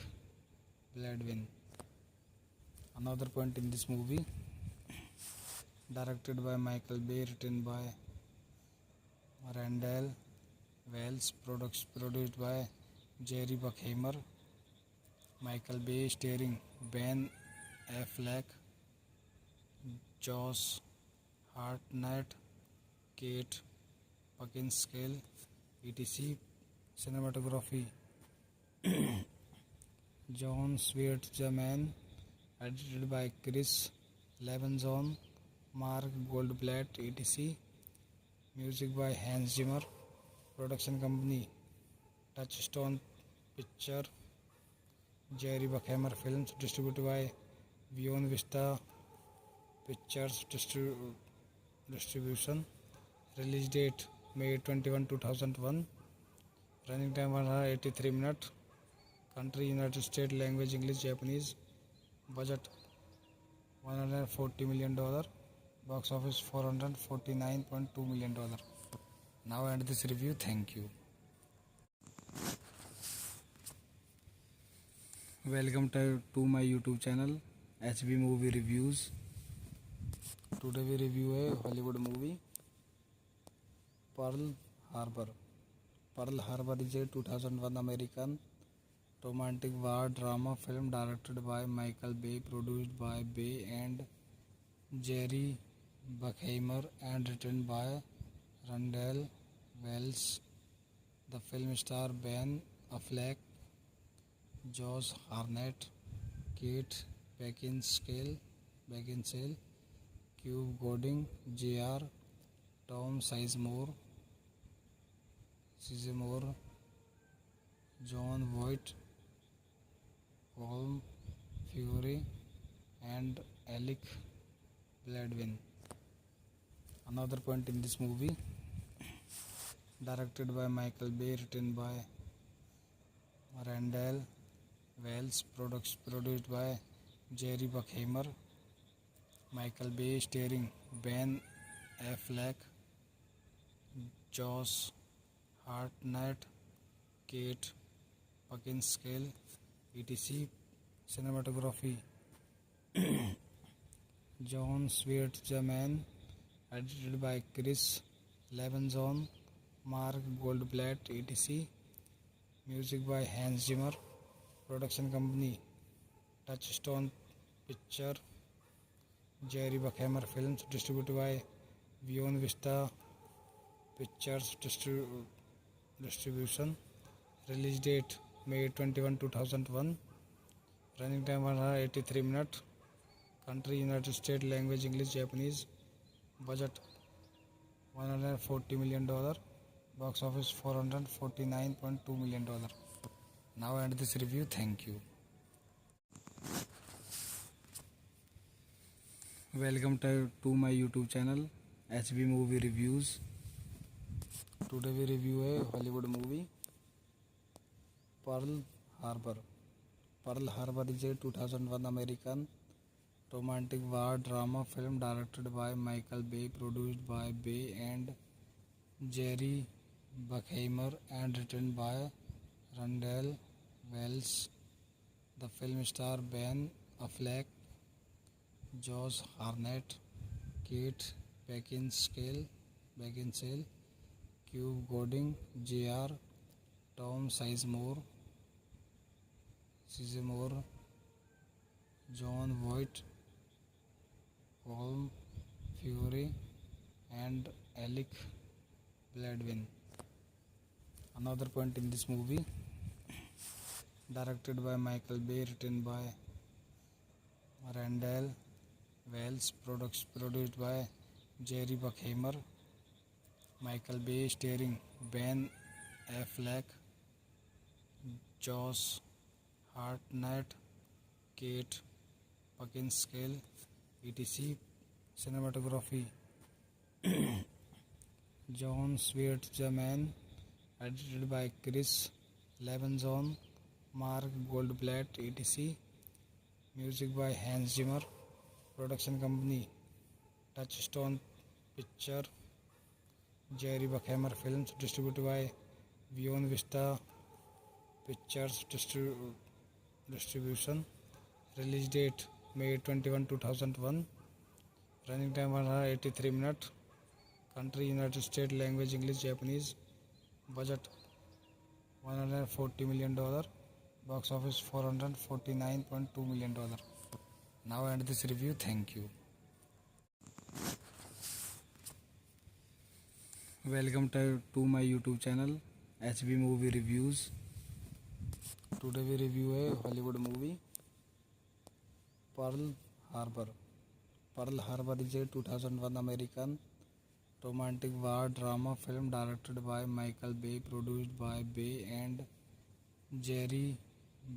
Baldwin. Another point in this movie, directed by Michael Bay, written by Randall Wells, produced by Jerry Bruckheimer. Michael Bay, starring Ben Affleck, Josh Hartnett, Kate Beckinsale, etc. Cinematography John Schwartzman, edited by Chris Levinson, Mark Goldblatt, etc. Music by Hans Zimmer. Production company Touchstone Picture. Jerry Bruckheimer Films, distributed by Beyond Vista Pictures Distribution. Release date May 21, 2001. Running time 183 minutes. Country United States. Language English, Japanese. Budget $140 million. Box office $449.2 million. Now end this review. Thank you. Welcome to my YouTube channel HB Movie Reviews. Today we review a Hollywood movie, Pearl Harbor. Pearl Harbor is a 2001 American romantic war drama film directed by Michael Bay, produced by Bay and Jerry Bruckheimer, and written by Randall Wells. The film stars Ben Affleck, Josh Hartnett, Kate Beckinsale, Cuba Gooding Jr., Tom Sizemore, John Voight, Colm Feore, and Alec Baldwin. Another point in this movie, directed by Michael Bay, written by Randall Wells, produced by Jerry Bruckheimer. Michael Bay, starring Ben Affleck, Josh Hartnett, Kate Beckinsale, etc. Cinematography John Schwartzman, edited by Chris Levinson, Mark Goldblatt, etc. Music by Hans Zimmer. Production company Touchstone Picture. Jerry Bruckheimer Films, distributed by Beyond Vista Pictures Distribution. Release date May 21, 2001. Running time 183 minutes. Country United States. Language English, Japanese. Budget $140 million. Box office $449.2 million. Now end this review. Thank you. Welcome to my YouTube channel HB Movie Reviews. Today we review a Hollywood movie, Pearl Harbor. Pearl Harbor is a 2001 American romantic war drama film directed by Michael Bay, produced by Bay and Jerry Bruckheimer and written by Randall Wells. The film star Ben Affleck, Josh Hartnett, Kate Beckinsale, Cube Gooding Jr., Tom Sizemore, John Voight, Colm Feore, and Alec Baldwin. Another point in this movie, directed by Michael Bay, written by Randall Wells, produced by Jerry Bruckheimer, Michael Bay, starring Ben Affleck, Josh Hartnett, Kate Beckinsale, etc. Cinematography, John Schwartzman, edited by Chris Levinson, Mark Goldblatt, etc. Music by Hans Zimmer. Production company, Touchstone Picture, Jerry Bruckheimer Films, distributed by Beyond Vista Pictures Distribution. Release date May 21, 2001. Running time 183 minutes. Country United States. Language English, Japanese. Budget $140 million. Box office $449.2 million. Now end this review. Thank you. Welcome to my YouTube channel HB Movie Reviews. Today we review a Hollywood movie, Pearl Harbor. Pearl Harbor is a 2001 American romantic war drama film directed by Michael Bay, produced by Bay and Jerry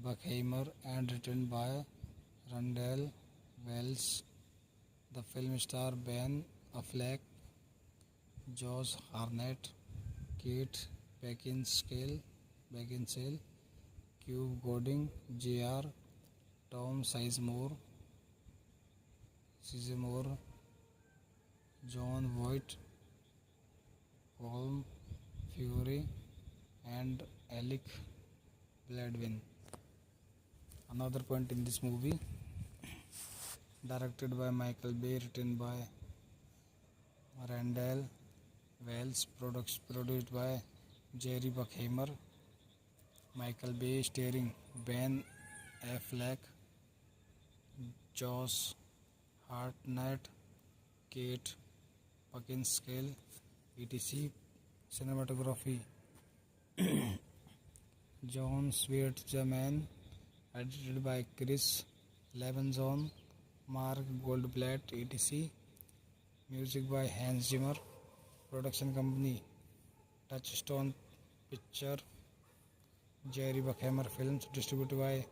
Bruckheimer, and written by Randall Wells. The film star Ben Affleck, Josh Hartnett, Kate Beckinsale, Cube Gooding Jr., Tom Sizemore, John Voight, Colm Feore, and Alec Baldwin. Another point in this movie, directed by Michael Bay, written by Randall Wells, produced by Jerry Bruckheimer, Michael Bay, starring Ben Affleck, Josh Hartnett, Kate Beckinsale, etc. Cinematography, John Schwartzman, edited by Chris Levinson, Mark Goldblatt, etc. Music by Hans Zimmer. Production company, Touchstone Picture, Jerry Bruckheimer Films, distributed by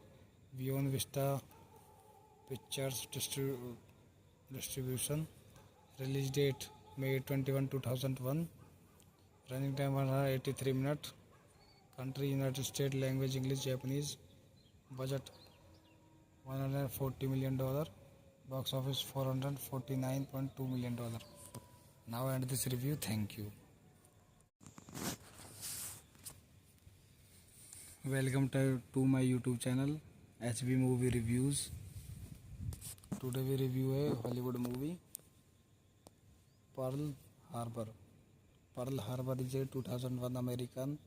Beyond Vista Pictures Distribution. Release date May 21, 2001. Running time 183 minutes. Country United States. Language English, Japanese. Budget $140 million. Box office $449.2 million. Now end this review. Thank you. Welcome to my YouTube channel HB Movie Reviews. Today we review a Hollywood movie, Pearl Harbor. Pearl Harbor is a 2001 American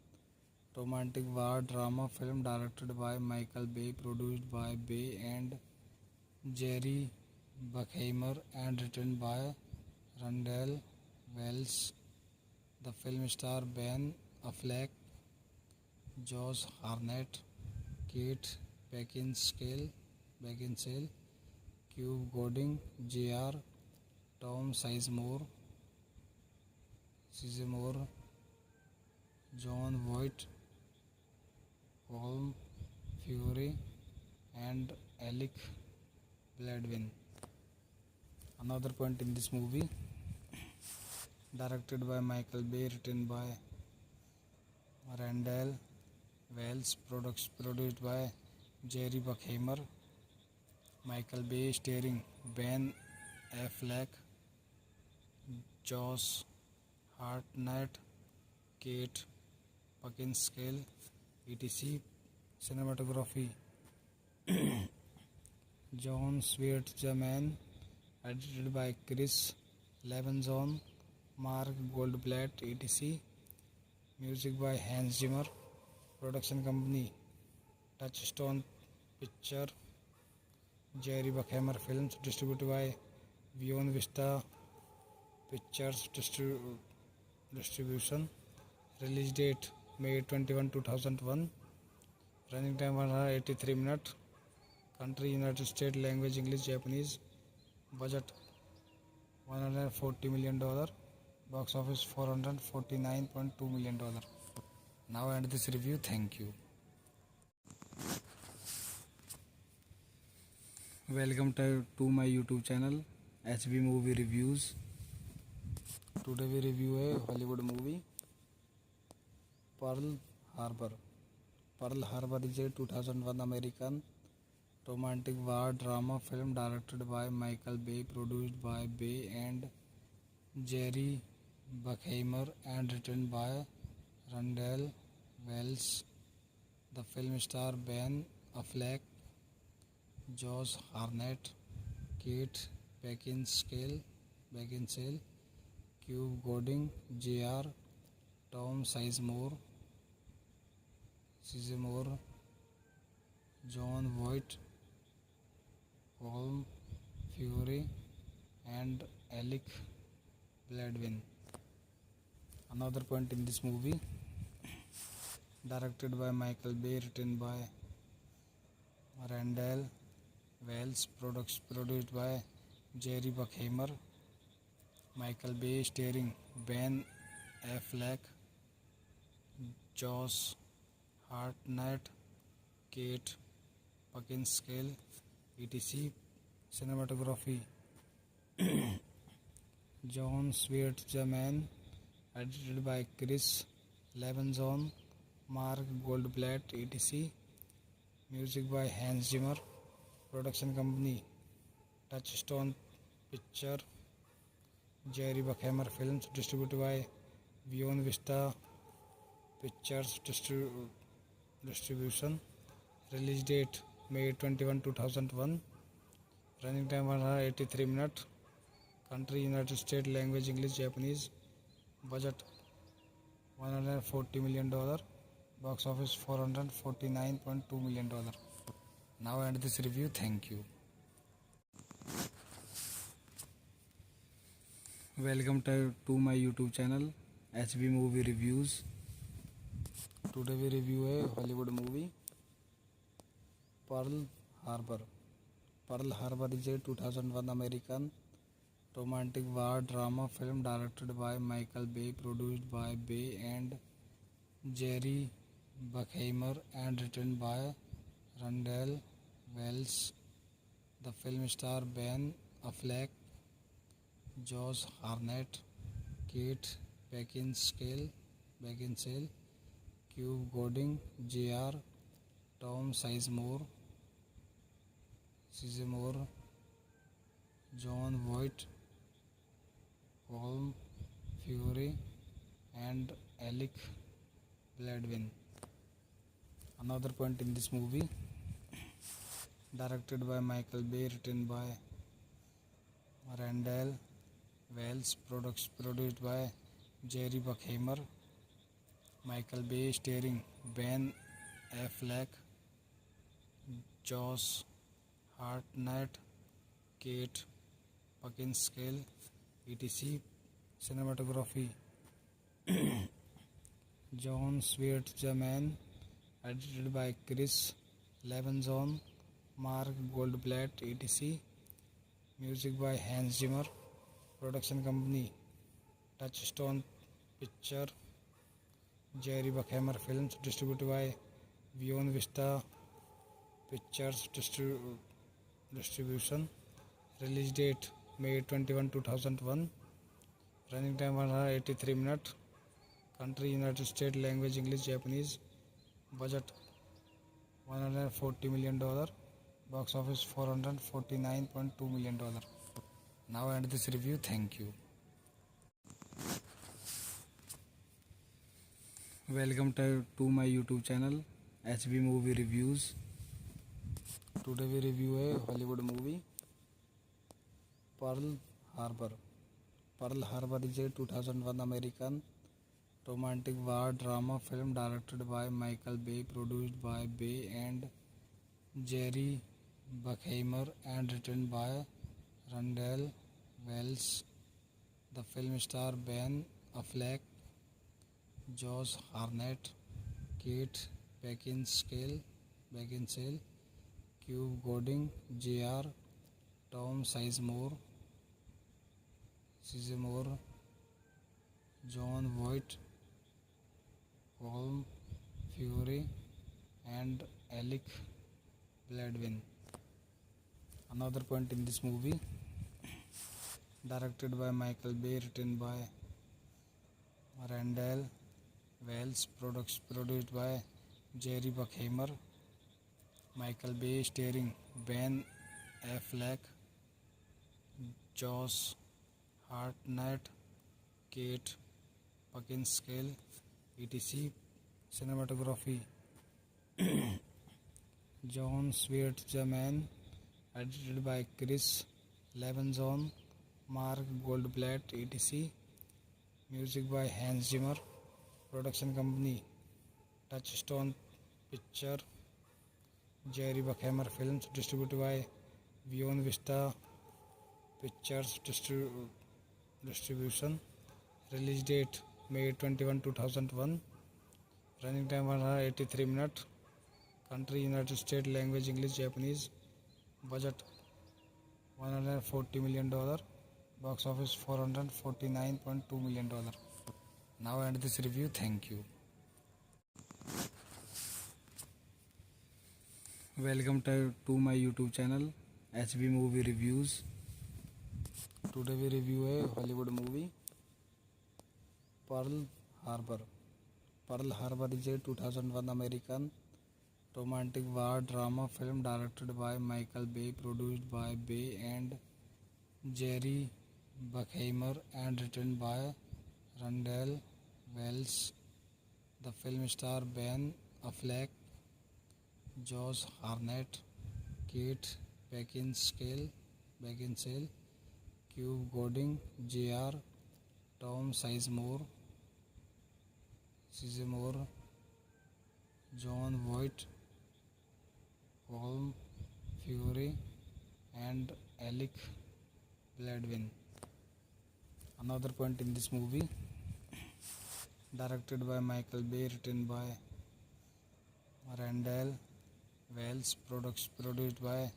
romantic war drama film directed by Michael Bay, produced by Bay and Jerry Bruckheimer, and written by Randall Wells. The film star Ben Affleck, Josh Hartnett, Kate Beckinsale, Cube Gooding Jr., Tom Sizemore, John Voight, Colm Feore, and Alec Baldwin. Another point in this movie, directed by Michael Bay, written by Randall Wells, produced by Jerry Bruckheimer, Michael Bay, starring Ben Affleck, Josh Hartnett, Kate Beckinsale, etc. Cinematography John Swartzman, edited by Chris Levinson, Mark Goldblatt, etc. Music by Hans Zimmer. Production company Touchstone Picture, Jerry Bruckheimer Films. Distributed by Beyond Vista Pictures Distribution. Release date May 21, 2001. Running time 183 minutes. Country United States. Language English, Japanese. Budget $140 million. Box office $449.2 million. Now end this review. Thank you. Welcome to my YouTube channel HB Movie Reviews. Today we review a Hollywood movie, Pearl Harbor. Pearl Harbor is a 2001 American romantic war drama film directed by Michael Bay, produced by Bay and Jerry Bruckheimer, and written by Randall Wells. The film stars Ben Affleck, Josh Hartnett, Kate Beckinsale, Cuba Gooding Jr., Tom Sizemore, John Voight, Colm Feore, and Alec Baldwin. Another point in this movie, directed by Michael Bay, written by Randall Wells, produced by Jerry Bruckheimer. Michael Bay, starring Ben Affleck, Josh Hartnett, Kate Beckinsale, etc. Cinematography John Swartzman, edited by Chris Levinson, Mark Goldblatt, etc. Music by Hans Zimmer. Production company Touchstone Picture, Jerry Bruckheimer Films. Distributed by Beyond Vista Pictures Distribution. Release date May 21, 2001. Running time 183 minutes. Country United States. Language English, Japanese. Budget $140 million. Box office $449.2 million. Now end this review. Thank you. Welcome to my YouTube channel HB Movie Reviews. Today we review a Hollywood movie, Pearl Harbor. Pearl Harbor is a 2001 American romantic war drama film directed by Michael Bay, produced by Bay and Jerry Bruckheimer, and written by Randall Wells. The film stars Ben Affleck, Josh Hartnett, Kate Beckinsale, Cuba Gooding Jr., Tom Sizemore, John Voight, Colm Feore, and Alec Baldwin. Another point in this movie, directed by Michael Bay, written by Randall Wells, produced by Jerry Bruckheimer. Michael Bay, starring Ben Affleck, Josh Hartnett, Kate Beckinsale, etc. Cinematography John Swartzman, edited by Chris Levinson, Mark Goldblatt, etc. Music by Hans Zimmer. Production company Touchstone Picture, Jerry Bruckheimer Films. Distributed by Beyond Vista Pictures Distribution. Release date May 21, 2001. Running time 183 minutes. Country United States. Language English, Japanese. Budget $140 million. Box office $449.2 million. Now end this review. Thank you. Welcome to my YouTube channel HB Movie Reviews. Today we review a Hollywood movie, Pearl Harbor. Pearl Harbor is a 2001 American romantic war drama film directed by Michael Bay, produced by Bay and Jerry Bruckheimer, and written by Randall Wells. The film stars Ben Affleck, Josh Hartnett, Kate Beckinsale, Cube Gooding Jr., Tom Sizemore, John Voight, Colm Fury, and Alec Baldwin. Another point in this movie, directed by Michael Bay, written by Randall Wells, produced by Jerry Bruckheimer. Michael Bay starring Ben Affleck, Josh Hartnett, Kate Beckinsale, etc. Cinematography John Schwartzman, edited by Chris Levinson, Mark Goldblatt, etc. Music by Hans Zimmer. Production company Touchstone Picture, Jerry Bruckheimer Films, distributed by Beyond Vista Pictures Distribution. Release date May 21, 2001. Running time 183 minutes. Country United States. Language English, Japanese. Budget $140 million. Box office $449.2 million. Now end this review. Thank you. Welcome to my YouTube channel HB Movie Reviews. Today we review a Hollywood movie, Pearl Harbor. Pearl Harbor is a 2001 American romantic war drama film directed by Michael Bay, produced by Bay and Jerry Bruckheimer, and written by Randall Wells. The film stars Ben Affleck, Josh Hartnett, Kate Beckinsale, Cube Gooding Jr., Tom Sizemore, John Voight, Colm Fury, and Alec Baldwin. Another point in this movie, directed by Michael Bay, written by Randall Wells, produced by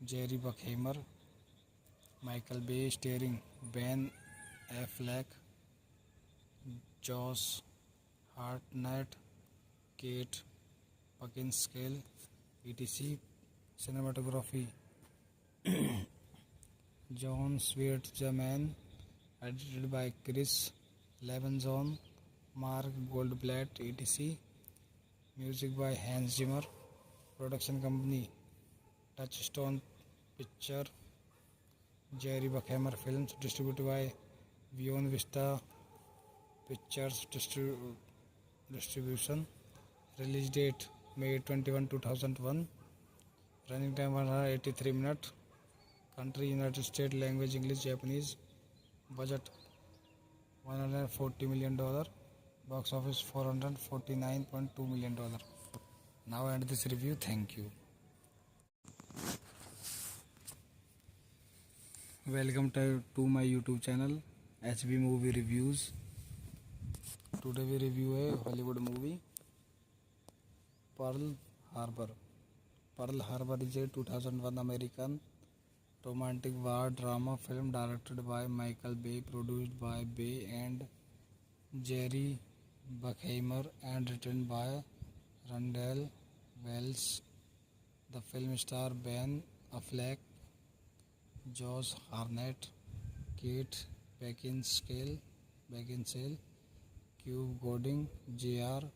Jerry Bruckheimer. Michael Bay starring Ben Affleck, Josh Hartnett, Kate Beckinsale, etc. Cinematography John Schwartzman, edited by Chris Levinson, Mark Goldblatt, etc. Music by Hans Zimmer. Production company Touchstone Picture, Jerry Bruckheimer Films, distributed by Beyond Vista Pictures Distribution. Release date May 21, 2001. Running time 183 minutes. Country United States. Language English, Japanese. Budget $140 million. Box office $449.2 million. Now end this review. Thank you. Welcome to my YouTube channel HB Movie Reviews. Today we review a Hollywood movie, Pearl Harbor. Pearl Harbor is a 2001 American romantic war drama film directed by Michael Bay, produced by Bay and Jerry Bruckheimer, and written by Randall Wells. The film stars Ben Affleck, Josh Hartnett, Kate Beckinsale, Cube Gooding Jr.,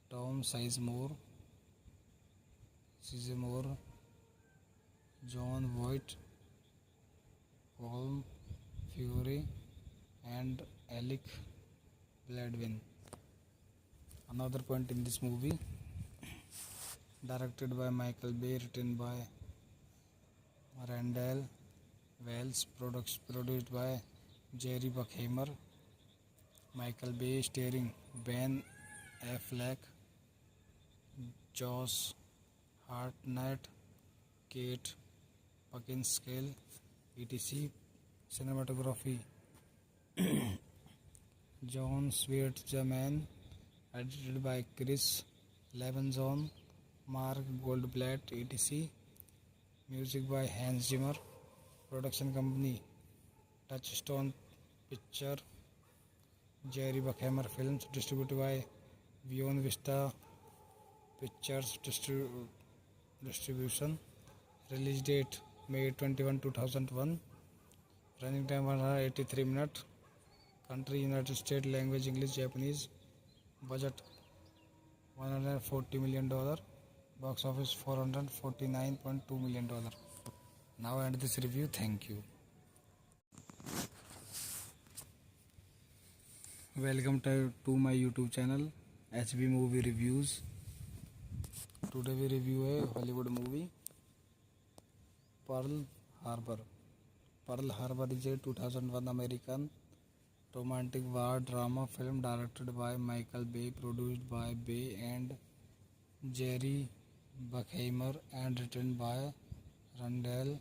Tom Sizemore, John Voight, Colm Fury, and Alec Baldwin. Another point in this movie, directed by Michael Bay, written by Randall Wells, produced by Jerry Bruckheimer, Michael Bay, starring Ben Affleck, Josh Hartnett, Kate Beckinsale, etc. Cinematography, John Schwartzman, edited by Chris Levinson, Mark Goldblatt, etc. Music by Hans Zimmer. Production company, Touchstone Picture, Jerry Bruckheimer Films, distributed by Beyond Vista Pictures Distribution. Release date May 21, 2001. Running time 183 minutes. Country United States. Language English, Japanese. Budget $140 million. Box office $449.2 million. Now end this review. Thank you. Welcome to my YouTube channel HB Movie Reviews. Today we review a Hollywood movie, Pearl Harbor. Pearl Harbor is a 2001 American romantic war drama film directed by Michael Bay, produced by Bay and Jerry Bruckheimer, and written by Randall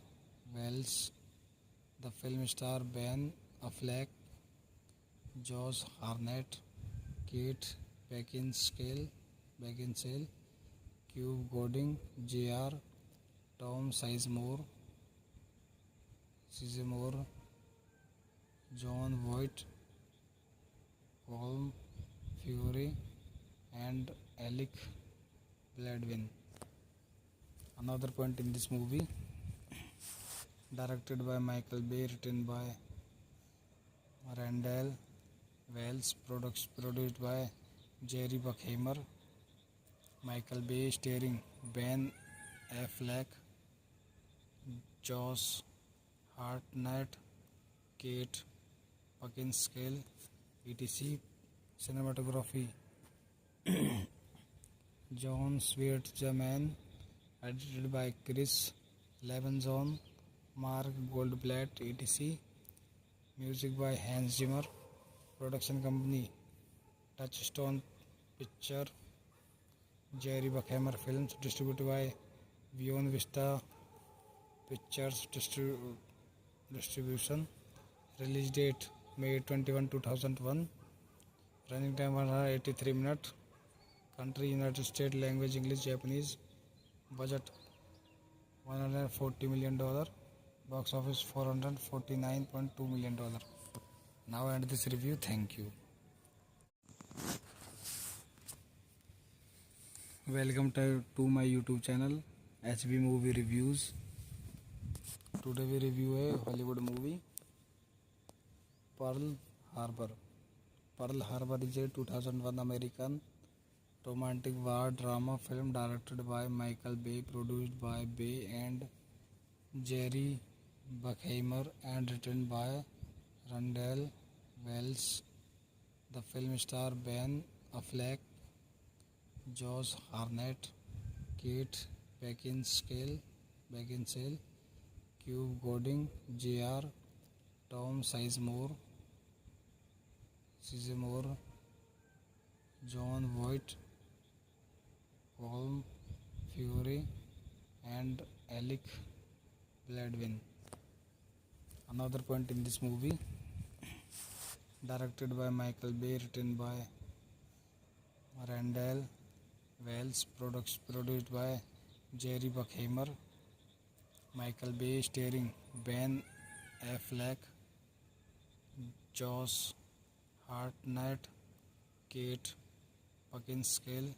Wells. The film stars Ben Affleck, Josh Hartnett, Kate Beckinsale, Cuba Gooding Jr., Tom Sizemore, John Voight, Colm Feore, and Alec Baldwin. Another point in this movie, directed by Michael Bay, written by Randall Wells, produced by Jerry Bruckheimer, Michael Bay, starring Ben Affleck, Josh Hartnett, Kate Beckinsale, etc. Cinematography, John Schwartzman, edited by Chris Levinson, Mark Goldblatt, etc. Music by Hans Zimmer. Production company, Touchstone Picture, Jerry Bruckheimer Films, distributed by Beyond Vista Pictures Distribution. Release date May 21, 2001. Running time 183 minutes. Country United States. Language English, Japanese. Budget $140 million. Box office $449.2 million. Now end this review. Thank you. Welcome to my YouTube channel HB Movie Reviews. Today we review a Hollywood movie, Pearl Harbor. Pearl Harbor is a 2001 American romantic war drama film directed by Michael Bay, produced by Bay and Jerry Bruckheimer, and written by Randall Wells. The film stars Ben Affleck, Josh Hartnett, Kate Beckinsale, Cuba Gooding Jr., Tom Sizemore, John Voight, Colm Feore, and Alec Baldwin. Another point in this movie, directed by Michael Bay, written by Randall Wells, produced by Jerry Bruckheimer, Michael Bay, starring Ben Affleck, Josh Hartnett, Kate Beckinsale,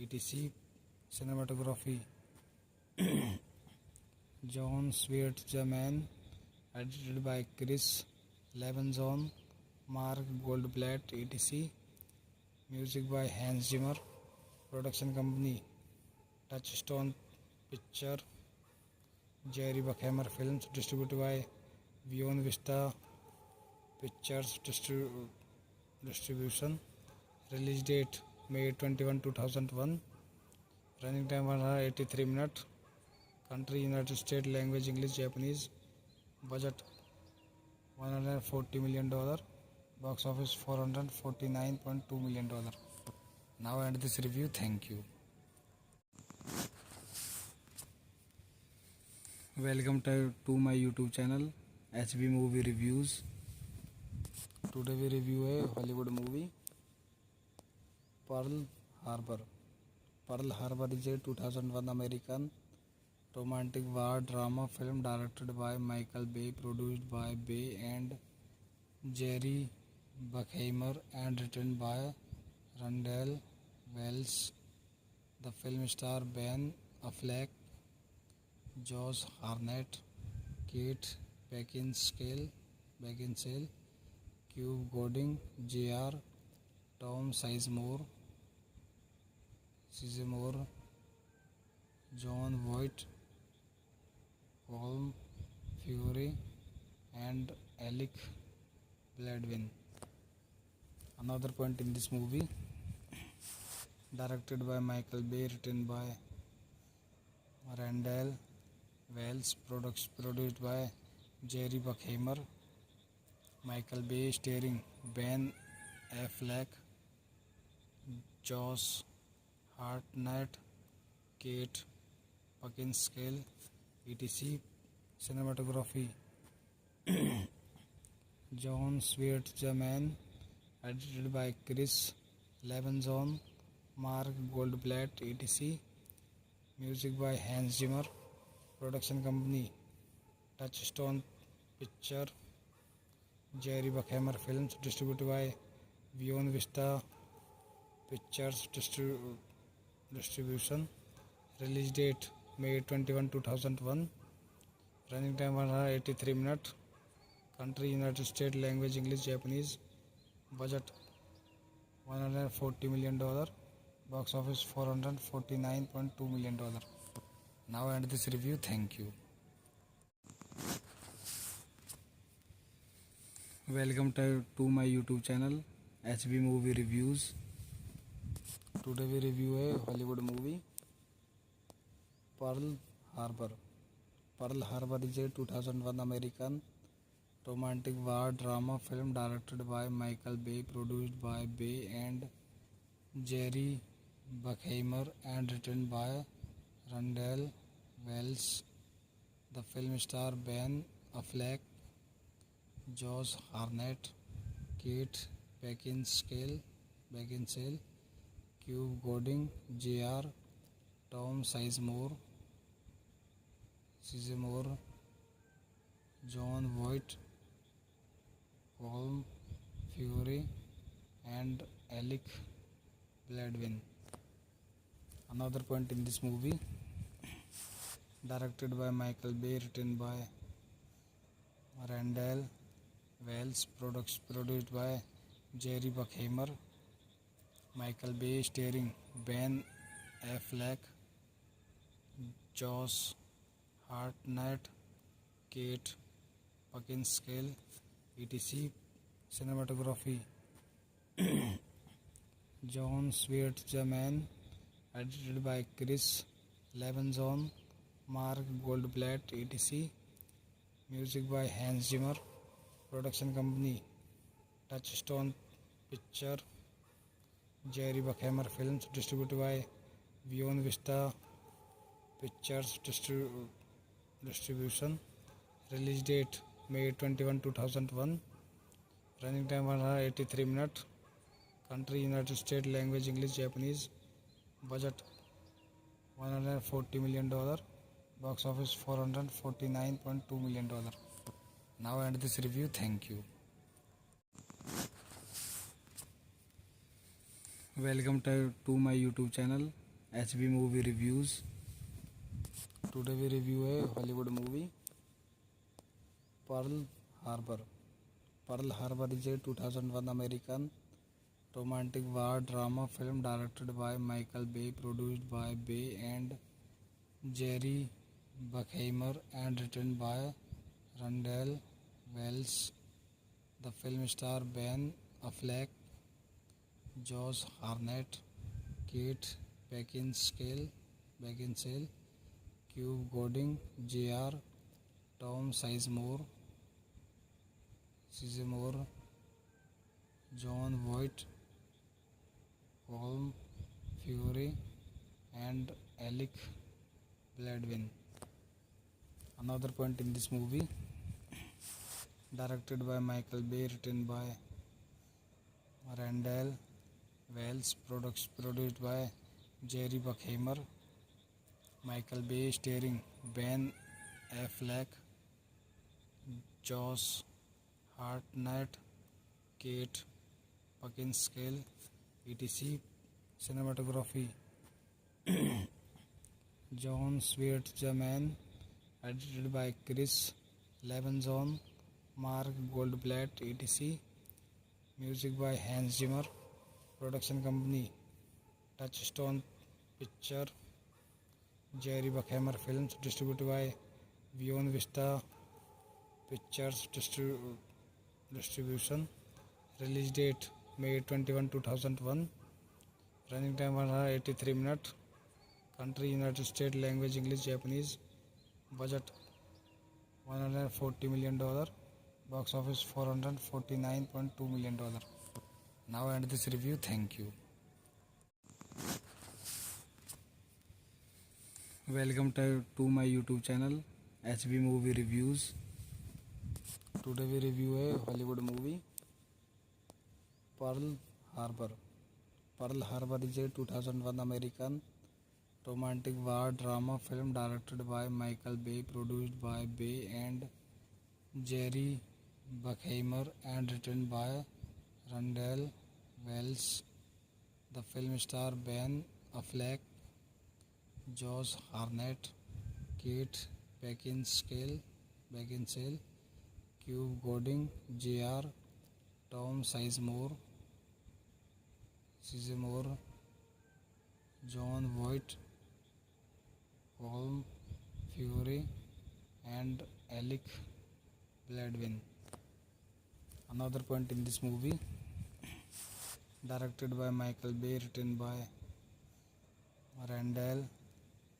etc. Cinematography, John Schwartzman, edited by Chris Levinson, Mark Goldblatt, etc. Music by Hans Zimmer. Production company, Touchstone Picture, Jerry Bruckheimer Films, distributed by Beyond Vista Pictures Distribution. Release date May 21, 2001. Running time 183 minutes. Country United States. Language English, Japanese. Budget $140 million. Box office $449.2 million. Now end this review. Thank you. Welcome to my YouTube channel HB Movie Reviews. Today we review a Hollywood movie, Pearl Harbor. Pearl Harbor is a 2001 American romantic war drama film directed by Michael Bay, produced by Bay and Jerry Bruckheimer, and written by Randall Wells. The film stars Ben Affleck, Josh Hartnett, Kate Beckinsale, Cuba Gooding Jr., Tom Sizemore, John Voight, Colm Feore, and Alec Baldwin. Another point in this movie, directed by Michael Bay, written by Randall Wells, produced by Jerry Bruckheimer. Michael Bay starring Ben Affleck, Josh Hartnett, Kate Beckinsale, etc. Cinematography John Schwartzman, edited by Chris Levinson, Mark Goldblatt, etc. Music by Hans Zimmer. Production company Touchstone Picture, Jerry Bruckheimer Films, distributed by Beyond Vista Pictures Distribution. Release date May 21, 2001. Running time 183 minutes. Country United States. Language English, Japanese. Budget $140 million. Box office $449.2 million. Now end this review. Thank you. Welcome to my YouTube channel HB Movie Reviews. Today we review a Hollywood movie, Pearl Harbor. Pearl Harbor is a 2001 American romantic war drama film directed by Michael Bay, produced by Bay and Jerry Bruckheimer, and written by Randall Wells. The film stars Ben Affleck, Josh Hartnett, Kate Beckinsale, Cuba Gooding Jr., Tom Sizemore, John Voight, Colm Feore, and Alec Baldwin. Another point in this movie, directed by Michael Bay, written by Randall Wells, produced by Jerry Bruckheimer. Michael Bay starring Ben Affleck, Josh Hartnett, Kate Beckinsale, etc. Cinematography John Schwartzman, edited by Chris Levinson, Mark Goldblatt, etc. Music by Hans Zimmer. Production company Touchstone Picture, Jerry Bruckheimer Films, distributed by Beyond Vista Pictures Distribution. Release date May 21, 2001. Running time 183 minutes. Country United States. Language English, Japanese. Budget $140 million. Box office $449.2 million. Now end this review. Thank you. Welcome to my YouTube channel HB Movie Reviews. Today we review a Hollywood movie, Pearl Harbor. Pearl Harbor is a 2001 American romantic war drama film directed by Michael Bay, produced by Bay and Jerry Bruckheimer, and written by Randall Wells. The film stars Ben Affleck, Josh Hartnett, Kate Beckinsale, Cube Gooding, Jr. Tom Sizemore, John Voight, Colm Feore, and Alec Baldwin. Another point in this movie, directed by Michael Bay, written by Randall Wells, produced by Jerry Bruckheimer. Michael Bay starring Ben Affleck, Josh Hartnett, Kate Beckinsale, etc. Cinematography John Schwartzman, edited by Chris Levinson, Mark Goldblatt, etc. Music by Hans Zimmer. Production company Touchstone Picture, Jerry Bruckheimer Films, distributed by Beyond Vista Pictures Distribution. Release date May 21, 2001. Running time 183 minutes. Country United States. Language English, Japanese. Budget $140 million. Box office $449.2 million. Now end this review. Thank you. Welcome to my YouTube channel HB Movie Reviews. Today we review a Hollywood movie, Pearl Harbor. Pearl Harbor is a 2001 American romantic war drama film directed by Michael Bay, produced by Bay and Jerry Bruckheimer, and written by Randall Wells. The film stars Ben Affleck, Josh Hartnett, Kate Beckinsale, Cube Gooding, Jr. Tom Sizemore, John Voight, Colm Feore, and Alec Baldwin. Another point in this movie, directed by Michael Bay, written by Randall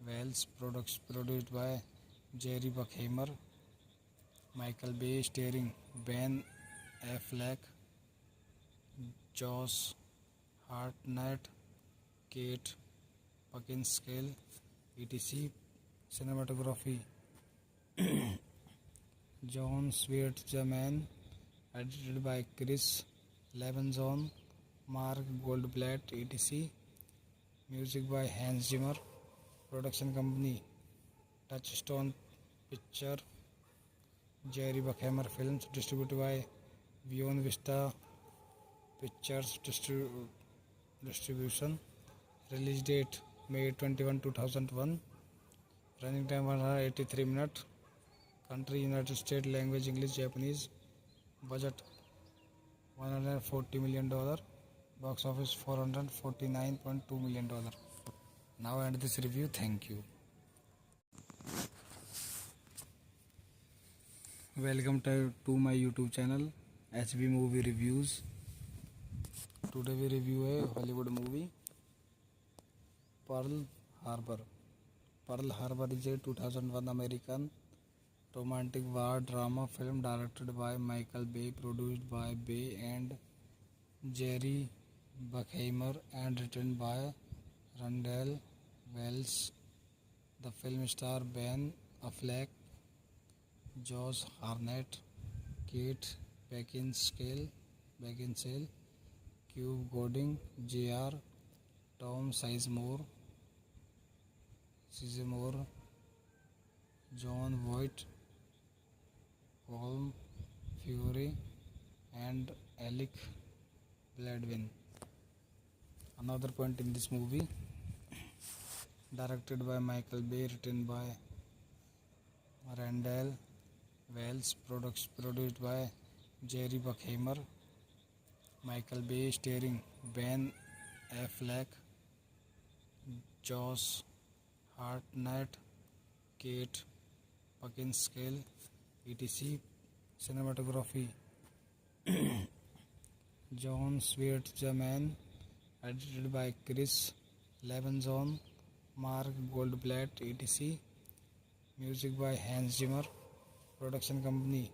Wells, produced by Jerry Bruckheimer. Michael Bay starring Ben Affleck, Josh Hartnett, Kate Beckinsale, etc. Cinematography John Schwartzman, edited by Chris Levinson, Mark Goldblatt, etc. Music by Hans Zimmer. Production company Touchstone Picture, Jerry Bruckheimer Films, distributed by Beyond Vista Pictures Distribution. Release date May 21, 2001. Running time 183 minutes. Country United States. Language English, Japanese. Budget $140 million. Box office $449.2 million. Now end this review. Thank you. Welcome to my YouTube channel HB Movie Reviews. Today we review a Hollywood movie, Pearl Harbor. Pearl Harbor is a 2001 American romantic war drama film directed by Michael Bay, produced by Bay and Jerry Bruckheimer, and written by Randall Wells. The film stars Ben Affleck, Josh Hartnett, Kate Beckinsale, Cube Gooding, Jr. Tom Sizemore, John Voight, Colm Feore, and Alec Baldwin. Another point in this movie, directed by Michael Bay, written by Randall Wells, produced by Jerry Bruckheimer. Michael Bay starring Ben Affleck, Josh Hartnett, Kate Beckinsale, etc. Cinematography John Schwartzman, edited by Chris Levinson, Mark Goldblatt, etc. Music by Hans Zimmer. Production company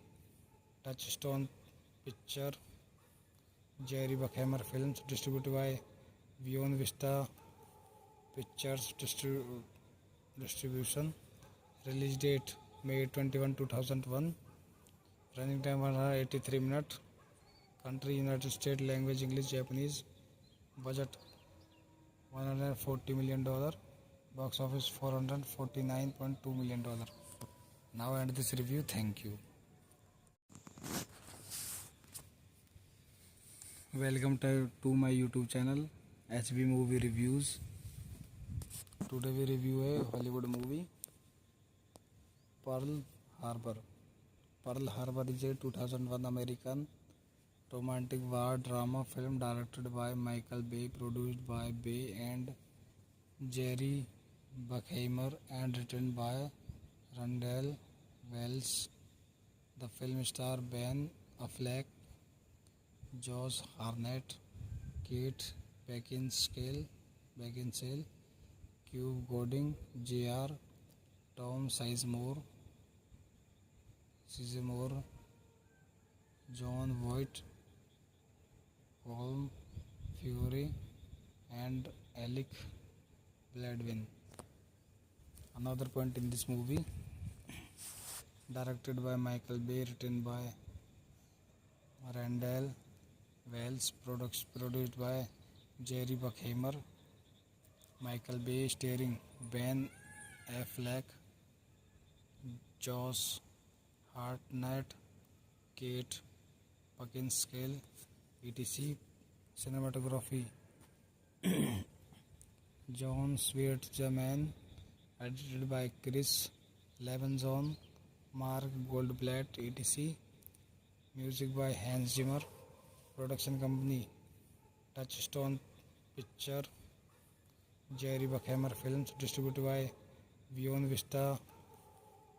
Touchstone Picture. Jerry Bruckheimer Films. Distributed by Beyond Vista Pictures Distribution. Release date May 21, 2001. Running time 183 minutes. Country United States. Language English, Japanese. Budget $140 million. Box office $449.2 million. Now end this review. Thank you. Welcome to my YouTube channel HB Movie Reviews. Today we review a Hollywood movie, Pearl Harbor. Pearl Harbor is a 2001 American romantic war drama film directed by Michael Bay, produced by Bay and Jerry Bruckheimer, and written by Randall Wells. The film stars Ben Affleck, Josh Hartnett, Kate Beckinsale, Cuba Gooding Jr., Tom Sizemore, John Voight, Colm Feore, and Alec Baldwin. Another point in this movie, directed by Michael Bay, written by Randall Wells, produced by Jerry Bruckheimer. Michael Bay starring Ben Affleck, Josh Hartnett, Kate Beckinsale, etc. Cinematography John Schwartzman, edited by Chris Levinson, Mark Goldblatt, etc. Music by Hans Zimmer. Production company Touchstone Picture. Jerry Bruckheimer Films. Distributed by Beyond Vista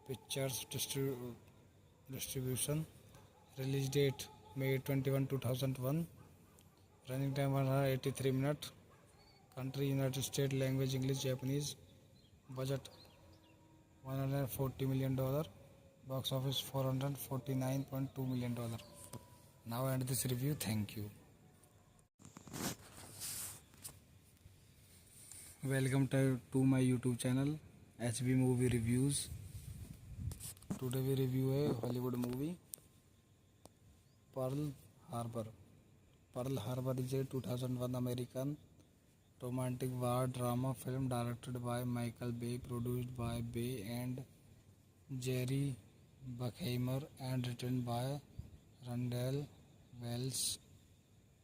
Pictures Distribution. Release date May 21, 2001. Running time 183 minutes. Country United States. Language English, Japanese. Budget $140 million. Box office $449.2 million. Now end this review. Thank you. Welcome to my YouTube channel HB Movie Reviews. Today we review a Hollywood movie, Pearl Harbor. Pearl Harbor is a 2001 American romantic war drama film directed by Michael Bay, produced by Bay and Jerry Bruckheimer, and written by Randall Wells.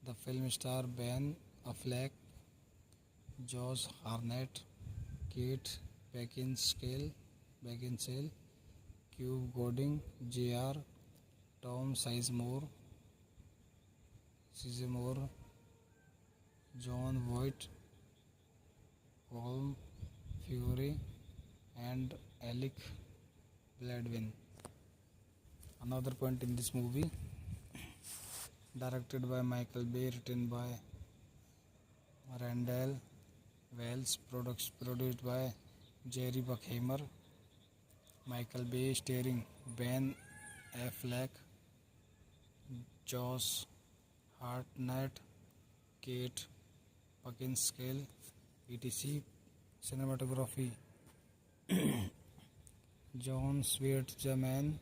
The film stars Ben Affleck, Josh Hartnett, Kate Beckinsale, Cuba Gooding Jr., Tom Sizemore, John Voight, Colm Feore, and Alec Baldwin. Another point in this movie, directed by Michael Bay, written by Randall Wells, produced by Jerry Bruckheimer. Michael Bay starring Ben Affleck, Josh Hartnett, Kate Beckinsale, etc. Cinematography John Schwartzman,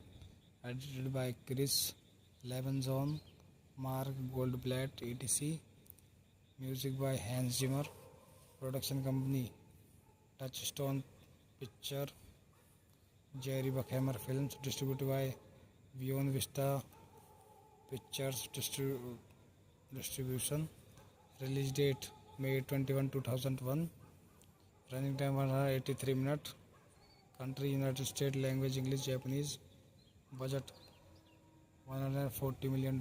edited by Chris Levinson, Mark Goldblatt, etc. Music by Hans Zimmer. Production company Touchstone Picture. Jerry Bruckheimer Films. Distributed by Beyond Vista Pictures Distribution. Release date May 21, 2001. Running time 183 minutes. Country United States. Language English, Japanese. Budget $140 million.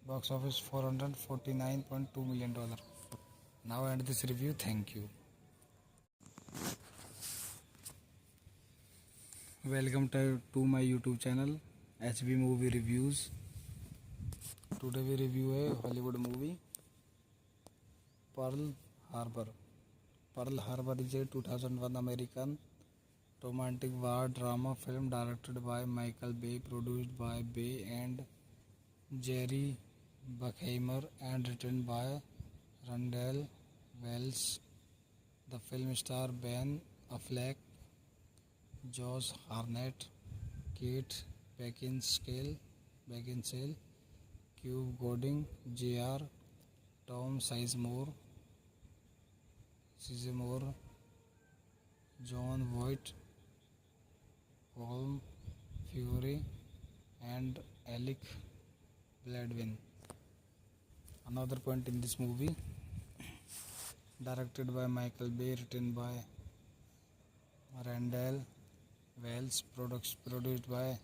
Box office $449.2 million. Now end this review. Thank you. Welcome to my YouTube channel HB Movie Reviews. Today we review a Hollywood movie, Pearl Harbor. Pearl Harbor is a 2001 American romantic war drama film directed by Michael Bay, produced by Bay and Jerry Bruckheimer, and written by Randall Wells. The film stars Ben Affleck, Josh Hartnett, Kate Beckinsale, Cube Gooding Jr., Tom Sizemore, John Voight, Colm Feore, and Alec Baldwin. Another point in this movie, directed by Michael Bay, written by Randall Wells, produced by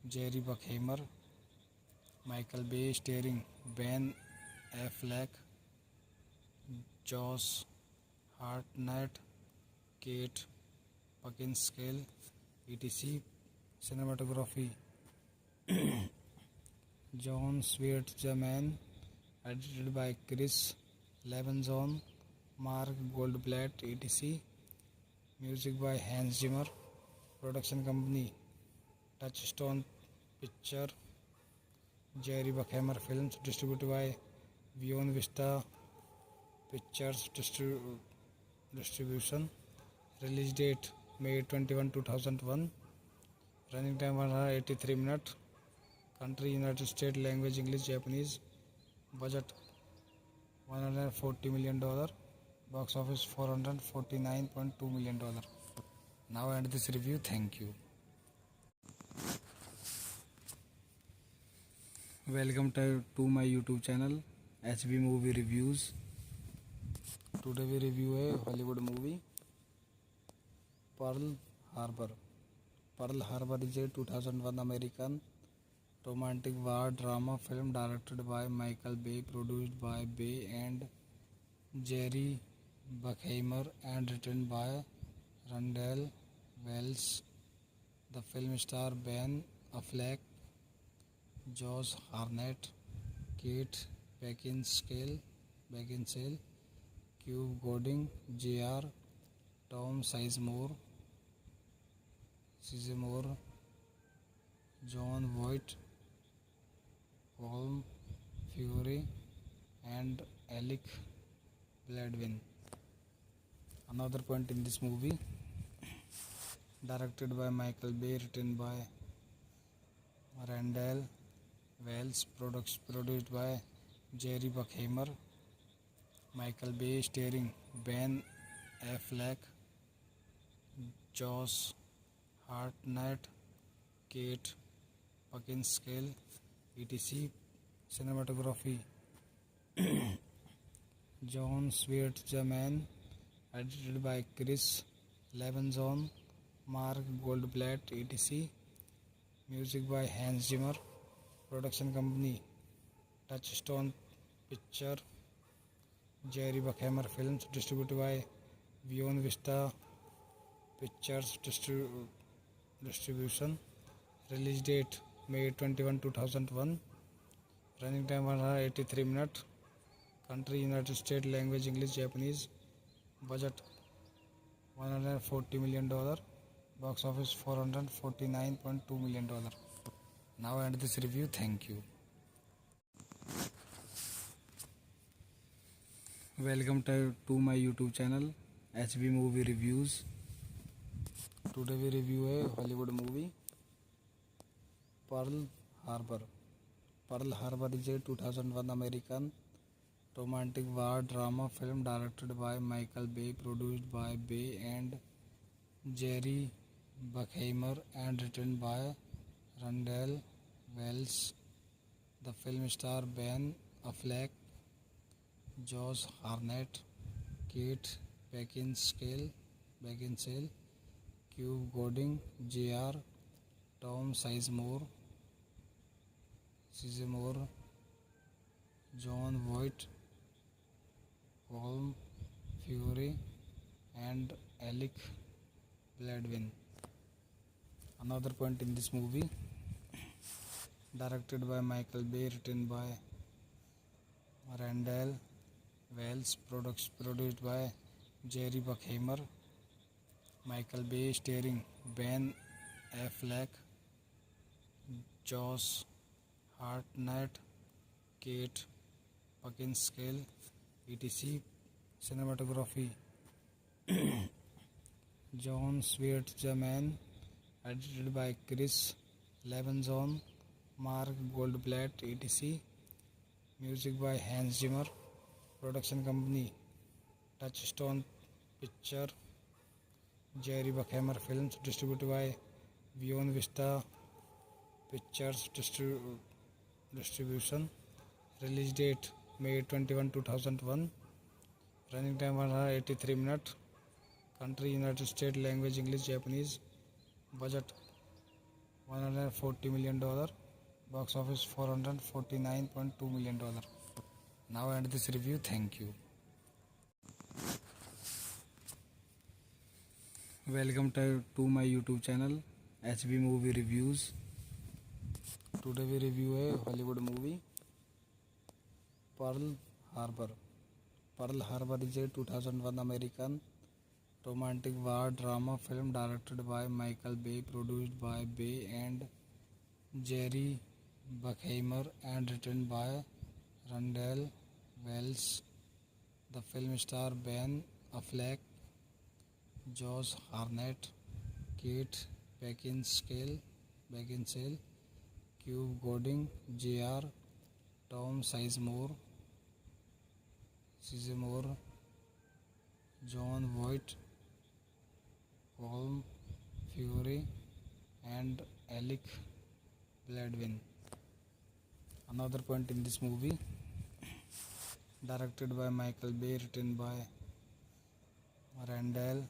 Jerry Bruckheimer. Michael Bay starring Ben Affleck, Josh Hartnett, Kate Beckinsale, etc. Cinematography John Schwartzman, edited by Chris Levinson, Mark Goldblatt, etc. Music by Hans Zimmer. Production company Touchstone Picture, Jerry Bruckheimer Films, distributed by Beyond Vista Pictures Distribution. Release date May 21, 2001. Running time 183 minutes. Country United States. Language English, Japanese. Budget $140 million. Box office $449.2 million. Now end this review. Thank you. Welcome to my YouTube channel HB Movie Reviews. Today we review a Hollywood movie, Pearl Harbor. Pearl Harbor is a 2001 American romantic war drama film directed by Michael Bay, produced by Bay and Jerry Bruckheimer, and written by Randall Wells. The film stars Ben Affleck, Josh Hartnett, Kate Beckinsale, Cube Gooding Jr., Tom Sizemore, John Voight, Colm Feore, and Alec Baldwin. Another point in this movie, directed by Michael Bay, written by Randall Wells, produced by Jerry Bruckheimer. Michael Bay starring Ben Affleck, Josh Hartnett, Kate Beckinsale, etc. Cinematography John Schwartzman, edited by Chris Levinson, Mark Goldblatt, etc. Music by Hans Zimmer. Production company Touchstone Picture, Jerry Bruckheimer Films, distributed by Beyond Vista Pictures Distribution. Release date May 21, 2001. Running time 183 minutes. Country United States. Language English, Japanese. Budget $140 million. Box office $449.2 million. Now end this review. Thank you. Welcome to my YouTube channel HB Movie Reviews. Today we review a Hollywood movie, Pearl Harbor. Pearl Harbor is a 2001 American romantic war drama film directed by Michael Bay, produced by Bay and Jerry Bruckheimer, and written by Randall Wells. The film stars Ben Affleck, Josh Hartnett, Kate Beckinsale, Cube Gooding Jr., Tom Sizemore, John Voight, Colm Feore, and Alec Baldwin. Another point in this movie, directed by Michael Bay, written by Randall Wells, produced by Jerry Bruckheimer, Michael Bay, starring Ben Affleck, Josh Hartnett, Kate Beckinsale, etc. Cinematography John Schwartzman, edited by Chris Levinson, Mark Goldblatt, etc. Music by Hans Zimmer. Production company Touchstone Picture. Jerry Bruckheimer Films, distributed by Beyond Vista Pictures Distribution. Release date May 21, 2001. Running time 183 minutes. Country United States. Language English, Japanese. Budget $140 million. Box office $449.2 million. Now end this review. Thank you. Welcome to my YouTube channel HB Movie Reviews. Today we review a Hollywood movie, Pearl Harbor. Pearl Harbor is a 2001 American romantic war drama film directed by Michael Bay, produced by Bay and Jerry Bruckheimer, and written by Randall Wells. The film stars Ben Affleck, Josh Hartnett, Kate Beckinsale, Cuba Gooding Jr., Tom Sizemore, John Voight, Colm Feore, and Alec Baldwin. Another point in this movie, directed by Michael Bay, written by Randall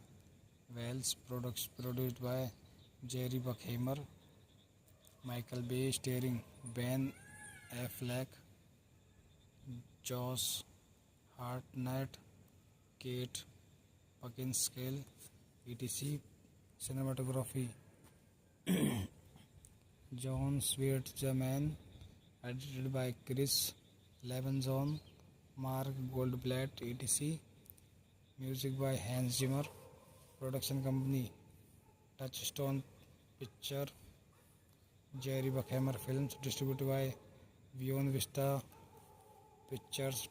Wells, produced by Jerry Bruckheimer, Michael Bay, starring Ben Affleck, Josh Hartnett, Kate Beckinsale, etc. Cinematography John Schwartzman, edited by Chris Levinson, Mark Goldblatt, etc. Music by Hans Zimmer. Production company Touchstone Picture. Jerry Bruckheimer Films, distributed by Beyond Vista Pictures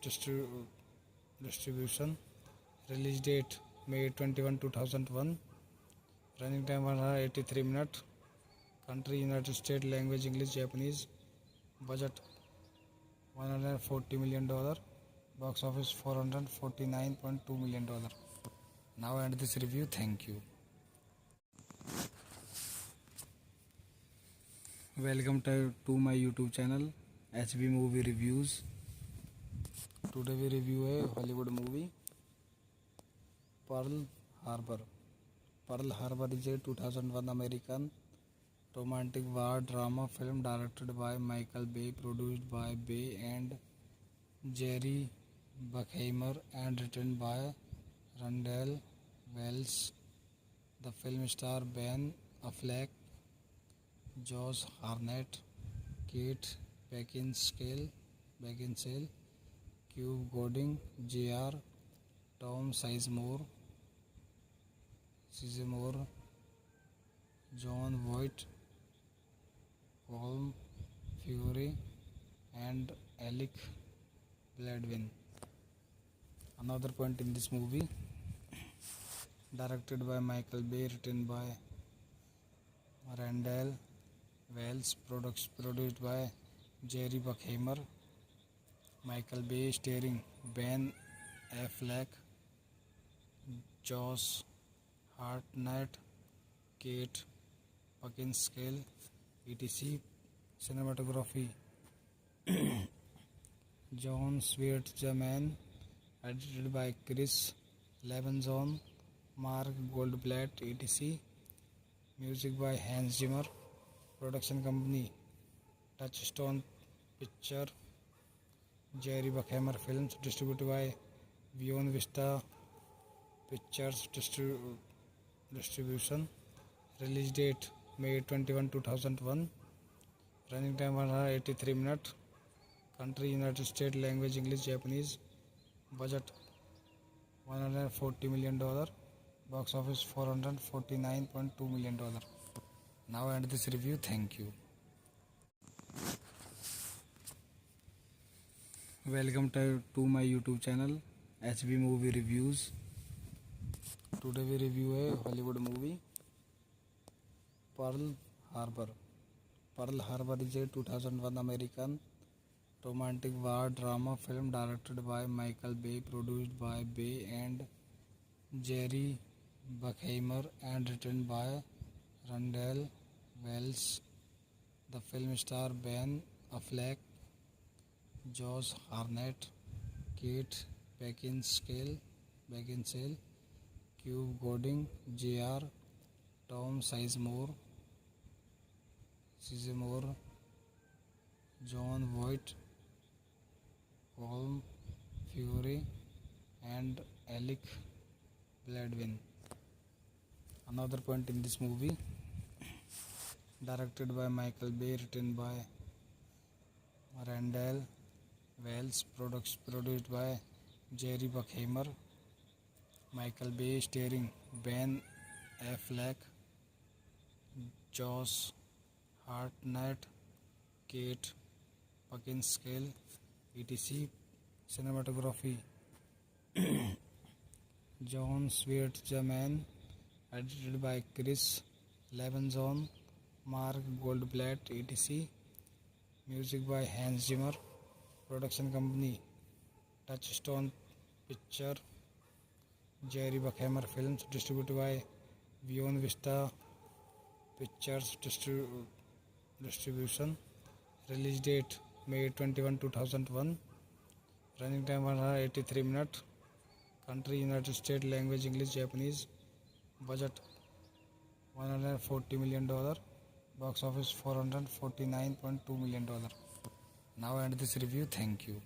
Distribution. Release date May 21, 2001. Running time 183 minutes. Country United States. Language English, Japanese. Budget $140 million. Box office $449.2 million. Now end this review. Thank you. Welcome to my YouTube channel HB Movie Reviews. Today we review a Hollywood movie, Pearl Harbor. Pearl Harbor is a 2001 American romantic war drama film directed by Michael Bay, produced by Bay and Jerry Bruckheimer, and written by Randall Wells. The film stars Ben Affleck, Josh Hartnett, Kate Beckinsale, Cuba Gooding Jr., Tom Sizemore, John Voight, Colm Feore, and Alec Baldwin. Another point in this movie, directed by Michael Bay, written by Randall Wells, produced by Jerry Bruckheimer, Michael Bay, starring Ben Affleck, Josh Hartnett, Kate Beckinsale, etc. Cinematography John Schwartzman, edited by Chris Levinson, Mark Goldblatt, etc. Music by Hans Zimmer. Production company Touchstone Picture. Jerry Bruckheimer Films, distributed by Beyond Vista Pictures Distribution. Release date May 21, 2001. Running time 183 minutes. Country United States. Language English, Japanese. Budget $140 million. Box office $449.2 million. Now end this review. Thank you. Welcome to my YouTube channel HB Movie Reviews. Today we review a Hollywood movie, Pearl Harbor. Pearl Harbor is a 2001 American romantic war drama film directed by Michael Bay, produced by Bay and Jerry Bruckheimer, and written by Randall Wells. The film stars Ben Affleck, Josh Hartnett, Kate Beckinsale, Cuba Gooding Jr., Tom Sizemore, John Voight, Colm Feore, and Alec Baldwin. Another point in this movie, directed by Michael Bay, written by Randall Wells, produced by Jerry Bruckheimer. Michael Bay starring Ben Affleck, Josh Hartnett, Kate Beckinsale, etc. Cinematography John Schwartzman, edited by Chris Levinson, Mark Goldblatt, etc. Music by Hans Zimmer. Production company Touchstone Picture, Jerry Bruckheimer Films, distributed by Beyond Vista Pictures Distribution. Release date May 21, 2001. Running time 183 minutes. Country United States. Language English, Japanese. Budget $140 million. Box office $449.2 million. Now end this review. Thank you.